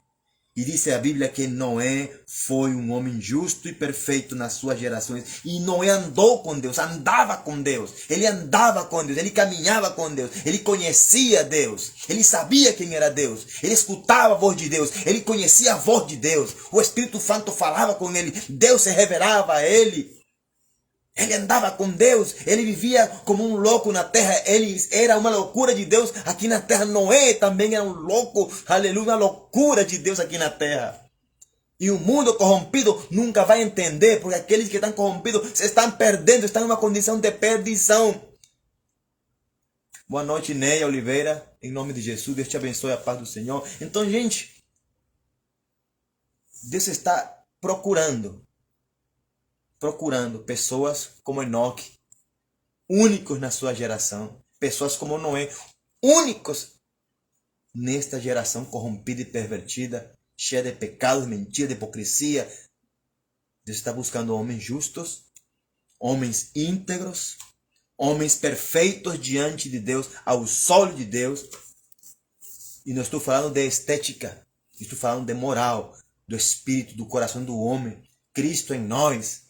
E disse a Bíblia que Noé foi um homem justo e perfeito nas suas gerações. E Noé andou com Deus, andava com Deus. Ele andava com Deus, ele caminhava com Deus. Ele conhecia Deus. Ele sabia quem era Deus. Ele escutava a voz de Deus. Ele conhecia a voz de Deus. O Espírito Santo falava com ele. Deus se revelava a ele. Ele andava com Deus, ele vivia como um louco na terra, ele era uma loucura de Deus aqui na terra. Noé também era um louco, aleluia, uma loucura de Deus aqui na terra. E o mundo corrompido nunca vai entender, porque aqueles que estão corrompidos se estão perdendo, estão em uma condição de perdição. Boa noite, Neia Oliveira, em nome de Jesus, Deus te abençoe, a paz do Senhor. Então, gente, Deus está procurando pessoas como Enoque, únicos na sua geração. Pessoas como Noé, únicos nesta geração corrompida e pervertida, cheia de pecados, mentira, de hipocrisia. Deus está buscando homens justos, homens íntegros, homens perfeitos diante de Deus, aos olhos de Deus. E não estou falando de estética, estou falando de moral, do espírito, do coração do homem. Cristo em nós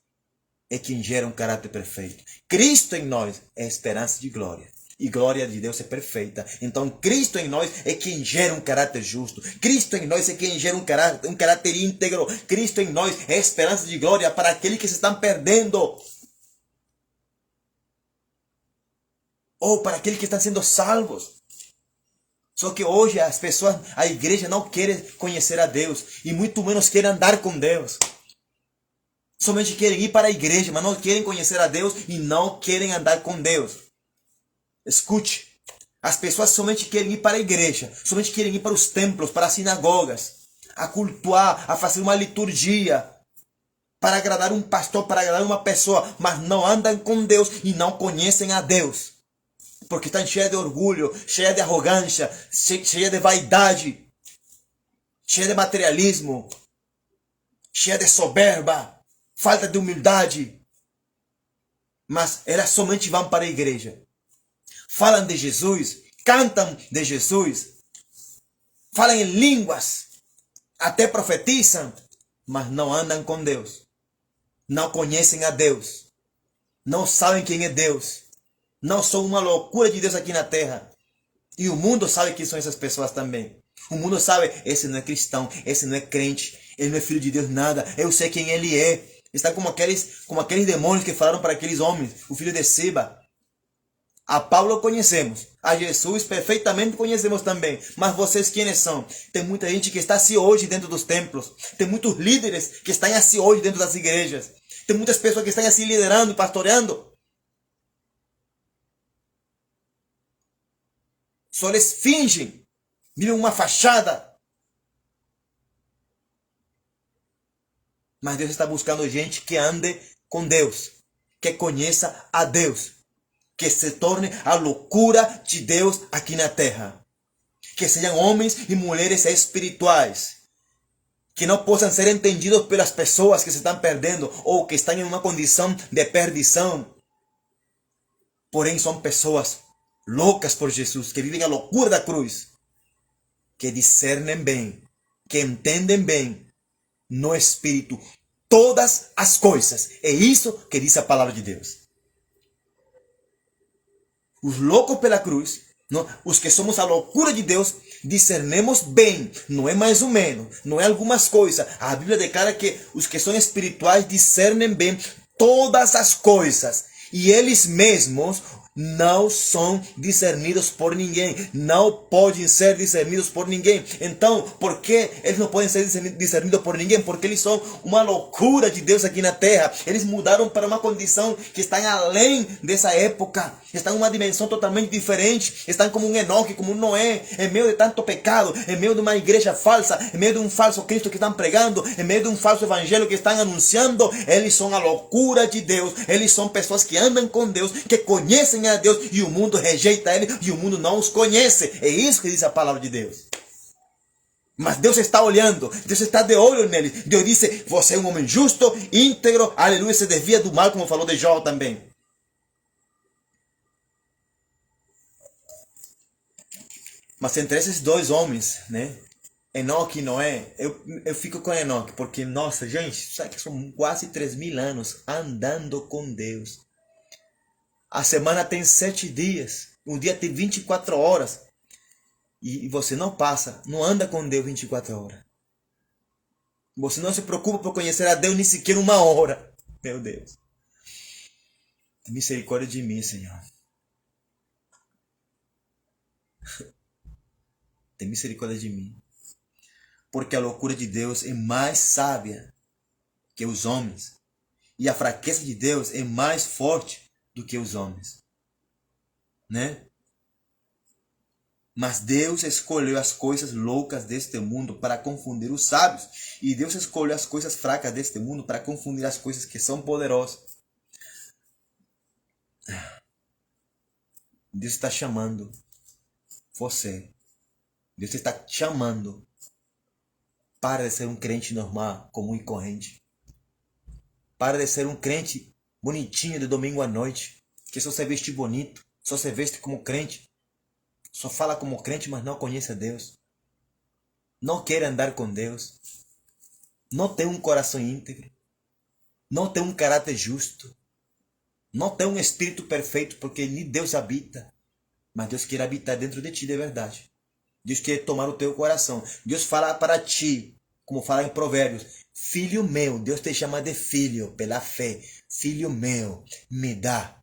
é quem gera um caráter perfeito. Cristo em nós é a esperança de glória. E glória de Deus é perfeita. Então Cristo em nós é quem gera um caráter justo. Cristo em nós é quem gera um caráter íntegro. Cristo em nós é a esperança de glória para aqueles que se estão perdendo. Ou para aqueles que estão sendo salvos. Só que hoje as pessoas, a igreja não quer conhecer a Deus. E muito menos quer andar com Deus. Somente querem ir para a igreja, mas não querem conhecer a Deus e não querem andar com Deus. Escute, as pessoas somente querem ir para a igreja, somente querem ir para os templos, para as sinagogas, a cultuar, a fazer uma liturgia, para agradar um pastor, para agradar uma pessoa, mas não andam com Deus e não conhecem a Deus. Porque estão cheias de orgulho, cheias de arrogância, cheias de vaidade, cheias de materialismo, cheias de soberba. Falta de humildade. Mas elas somente vão para a igreja. Falam de Jesus. Cantam de Jesus. Falam em línguas. Até profetizam. Mas não andam com Deus. Não conhecem a Deus. Não sabem quem é Deus. Não são uma loucura de Deus aqui na terra. E o mundo sabe quem são essas pessoas também. O mundo sabe, esse não é cristão, esse não é crente, ele não é filho de Deus, nada. Eu sei quem ele é. Está como aqueles demônios que falaram para aqueles homens, o filho de Seba. A Paulo conhecemos, a Jesus perfeitamente conhecemos também. Mas vocês quem são? Tem muita gente que está assim hoje dentro dos templos. Tem muitos líderes que estão assim hoje dentro das igrejas. Tem muitas pessoas que estão assim liderando e pastoreando. Só eles fingem, vivem uma fachada. Mas Deus está buscando gente que ande com Deus, que conheça a Deus, que se torne a loucura de Deus aqui na terra. Que sejam homens e mulheres espirituais, que não possam ser entendidos pelas pessoas que se estão perdendo ou que estão em uma condição de perdição. Porém, são pessoas loucas por Jesus, que vivem a loucura da cruz, que discernem bem, que entendem bem no Espírito todas as coisas. É isso que diz a palavra de Deus. Os loucos pela cruz, não, os que somos a loucura de Deus, discernemos bem. Não é mais ou menos, não é algumas coisas. A Bíblia declara que os que são espirituais discernem bem todas as coisas. E eles mesmos não são discernidos por ninguém. Não podem ser discernidos por ninguém. Então, por que eles não podem ser discernidos por ninguém? Porque eles são uma loucura de Deus aqui na terra. Eles mudaram para uma condição que está além dessa época. Estão em uma dimensão totalmente diferente. Estão como um Enoque, como um Noé, em meio de tanto pecado, em meio de uma igreja falsa, em meio de um falso Cristo que estão pregando, em meio de um falso evangelho que estão anunciando. Eles são a loucura de Deus. Eles são pessoas que andam com Deus, que conhecem a Deus, e o mundo rejeita ele, e o mundo não os conhece. É isso que diz a palavra de Deus. Mas Deus está olhando, Deus está de olho nele. Deus disse: você é um homem justo, íntegro, aleluia, se desvia do mal, como falou de Jó também. Mas entre esses dois homens, né, Enoque e Noé, eu fico com Enoque, porque, nossa, gente, sabe que são quase 3.000 anos andando com Deus. A semana tem 7 dias, um dia tem 24 horas, e você não passa, não anda com Deus 24 horas. Você não se preocupa por conhecer a Deus nem sequer 1 hora. Meu Deus. Tem misericórdia de mim, Senhor. Tem misericórdia de mim. Porque a loucura de Deus é mais sábia que os homens. E a fraqueza de Deus é mais forte do que os homens. Né? Mas Deus escolheu as coisas loucas deste mundo para confundir os sábios. E Deus escolheu as coisas fracas deste mundo para confundir as coisas que são poderosas. Deus está chamando você. Deus está te chamando. Para de ser um crente normal, comum e corrente. Para de ser um crente bonitinho de domingo à noite. Que só se veste bonito. Só se veste como crente. Só fala como crente, mas não conhece a Deus. Não quer andar com Deus. Não tem um coração íntegro. Não tem um caráter justo. Não tem um espírito perfeito, porque nem Deus habita. Mas Deus quer habitar dentro de ti de verdade. Deus quer tomar o teu coração. Deus fala para ti, como fala em Provérbios: filho meu, Deus te chama de filho pela fé. Filho meu, me dá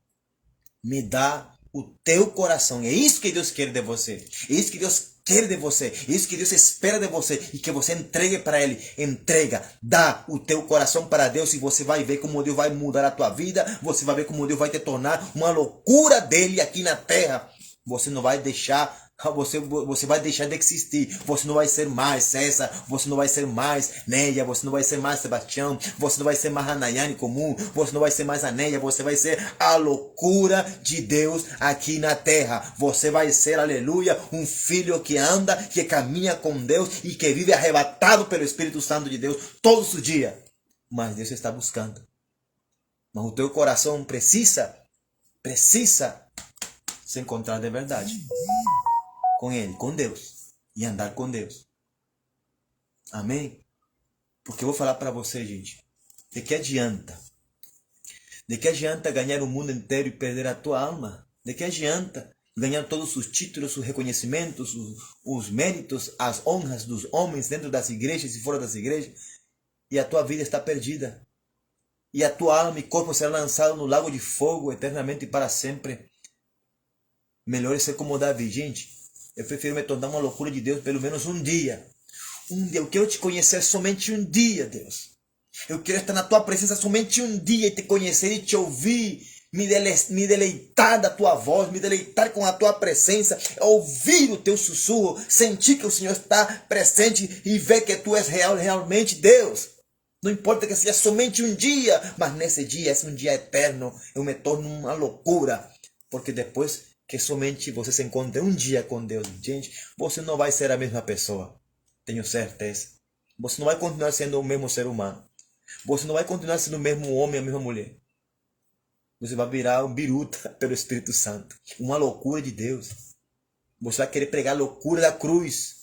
o teu coração. É isso que Deus quer de você. É isso que Deus quer de você. É isso que Deus espera de você. E que você entregue para Ele. Entrega. Dá o teu coração para Deus. E você vai ver como Deus vai mudar a tua vida. Você vai ver como Deus vai te tornar uma loucura dele aqui na terra. Você não vai deixar. Você vai deixar de existir. Você não vai ser mais César. Você não vai ser mais Néia. Você não vai ser mais Sebastião. Você não vai ser mais Anayane comum. Você não vai ser mais a Néia. Você vai ser a loucura de Deus aqui na terra. Você vai ser, aleluia, um filho que anda, que caminha com Deus e que vive arrebatado pelo Espírito Santo de Deus todos os dias. Mas Deus está buscando. Mas o teu coração precisa se encontrar de verdade com Ele, com Deus, e andar com Deus. Amém? Porque eu vou falar para você, gente, de que adianta? De que adianta ganhar o mundo inteiro e perder a tua alma? De que adianta ganhar todos os títulos, os reconhecimentos, os méritos, as honras dos homens dentro das igrejas e fora das igrejas, e a tua vida está perdida? E a tua alma e corpo serão lançados no lago de fogo eternamente e para sempre. Melhor é ser como Davi, gente. Eu prefiro me tornar uma loucura de Deus pelo menos um dia. Um dia. Eu quero te conhecer somente um dia, Deus. Eu quero estar na tua presença somente um dia e te conhecer e te ouvir. Me deleitar da tua voz, me deleitar com a tua presença, ouvir o teu sussurro, sentir que o Senhor está presente e ver que tu és realmente Deus. Não importa que seja somente um dia, mas nesse dia, esse é um dia eterno, eu me torno uma loucura. Porque depois que somente você se encontre um dia com Deus, gente, você não vai ser a mesma pessoa. Tenho certeza. Você não vai continuar sendo o mesmo ser humano. Você não vai continuar sendo o mesmo homem, a mesma mulher. Você vai virar um biruta pelo Espírito Santo. Uma loucura de Deus. Você vai querer pregar a loucura da cruz.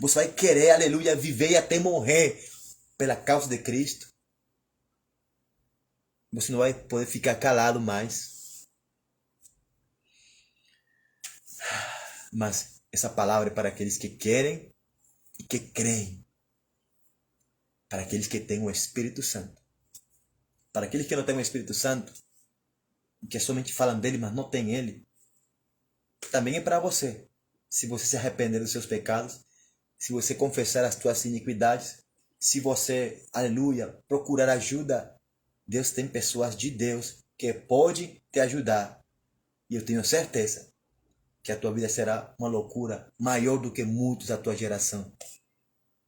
Você vai querer, aleluia, viver até morrer pela causa de Cristo. Você não vai poder ficar calado mais. Mas essa palavra é para aqueles que querem e que creem. Para aqueles que têm o Espírito Santo. Para aqueles que não têm o Espírito Santo, que somente falam dele, mas não têm ele, também é para você. Se você se arrepender dos seus pecados, se você confessar as tuas iniquidades, se você, aleluia, procurar ajuda, Deus tem pessoas de Deus que podem te ajudar. E eu tenho certeza que a tua vida será uma loucura maior do que muitos da tua geração.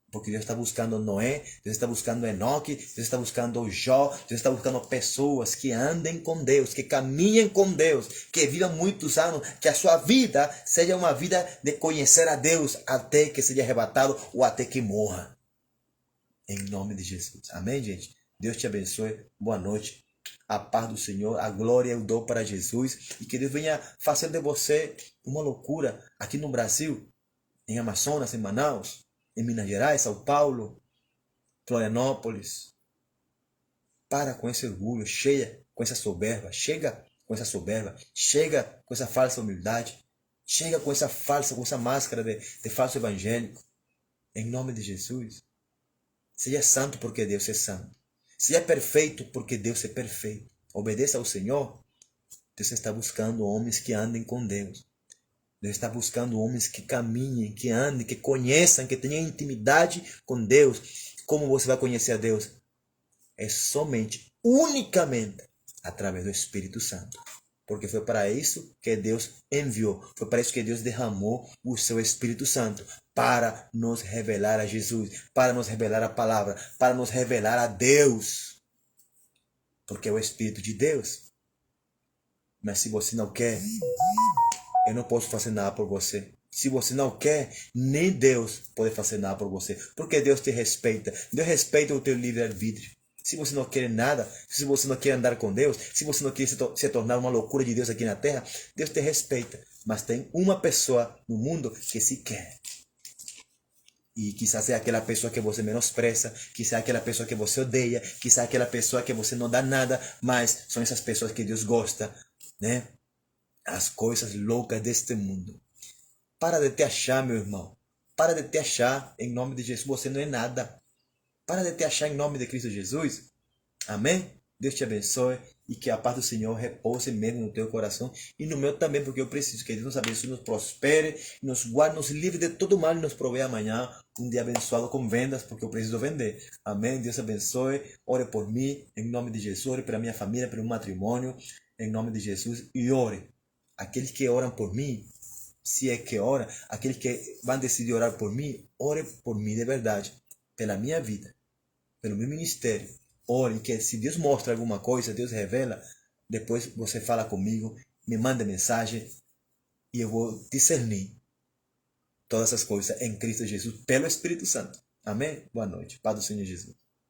Porque Deus está buscando Noé, Deus está buscando Enoque, Deus está buscando Jó, Deus está buscando pessoas que andem com Deus, que caminhem com Deus, que vivam muitos anos, que a sua vida seja uma vida de conhecer a Deus até que seja arrebatado ou até que morra. Em nome de Jesus. Amém, gente? Deus te abençoe. Boa noite. A paz do Senhor, a glória eu dou para Jesus e que Deus venha fazer de você uma loucura aqui no Brasil, em Amazonas, em Manaus, em Minas Gerais, São Paulo, Florianópolis. Para com esse orgulho, cheia com essa soberba, chega com essa soberba, chega com essa falsa humildade, chega com essa máscara de falso evangélico. Em nome de Jesus, seja santo porque Deus é santo. Seja perfeito porque Deus é perfeito. Obedeça ao Senhor. Deus está buscando homens que andem com Deus. Deus está buscando homens que caminhem, que andem, que conheçam, que tenham intimidade com Deus. Como você vai conhecer a Deus? É somente, unicamente, através do Espírito Santo. Porque foi para isso que Deus enviou. Foi para isso que Deus derramou o seu Espírito Santo. Para nos revelar a Jesus. Para nos revelar a palavra. Para nos revelar a Deus. Porque é o Espírito de Deus. Mas se você não quer, eu não posso fazer nada por você. Se você não quer, nem Deus pode fazer nada por você. Porque Deus te respeita. Deus respeita o teu livre-arbítrio. Se você não quer nada, se você não quer andar com Deus, se você não quer se tornar uma loucura de Deus aqui na terra, Deus te respeita. Mas tem uma pessoa no mundo que se quer. E quizás é aquela pessoa que você menospreza, quizás é aquela pessoa que você odeia, quizás é aquela pessoa que você não dá nada, mas são essas pessoas que Deus gosta, né? As coisas loucas deste mundo. Para de te achar, meu irmão. Para de te achar, em nome de Jesus, você não é nada. Para de te achar em nome de Cristo Jesus. Amém? Deus te abençoe e que a paz do Senhor repouse mesmo no teu coração e no meu também, porque eu preciso que Deus nos abençoe, nos prospere, nos guarde, nos livre de todo mal e nos provee amanhã um dia abençoado com vendas, porque eu preciso vender. Amém? Deus abençoe. Ore por mim, em nome de Jesus. Ore pela minha família, pelo matrimônio, em nome de Jesus. E ore. Aqueles que oram por mim, se é que ora, aqueles que vão decidir orar por mim, ore por mim de verdade, pela minha vida, pelo meu ministério. Ore, que se Deus mostra alguma coisa, Deus revela, depois você fala comigo, me manda mensagem e eu vou discernir todas essas coisas em Cristo Jesus, pelo Espírito Santo. Amém? Boa noite. Paz do Senhor Jesus.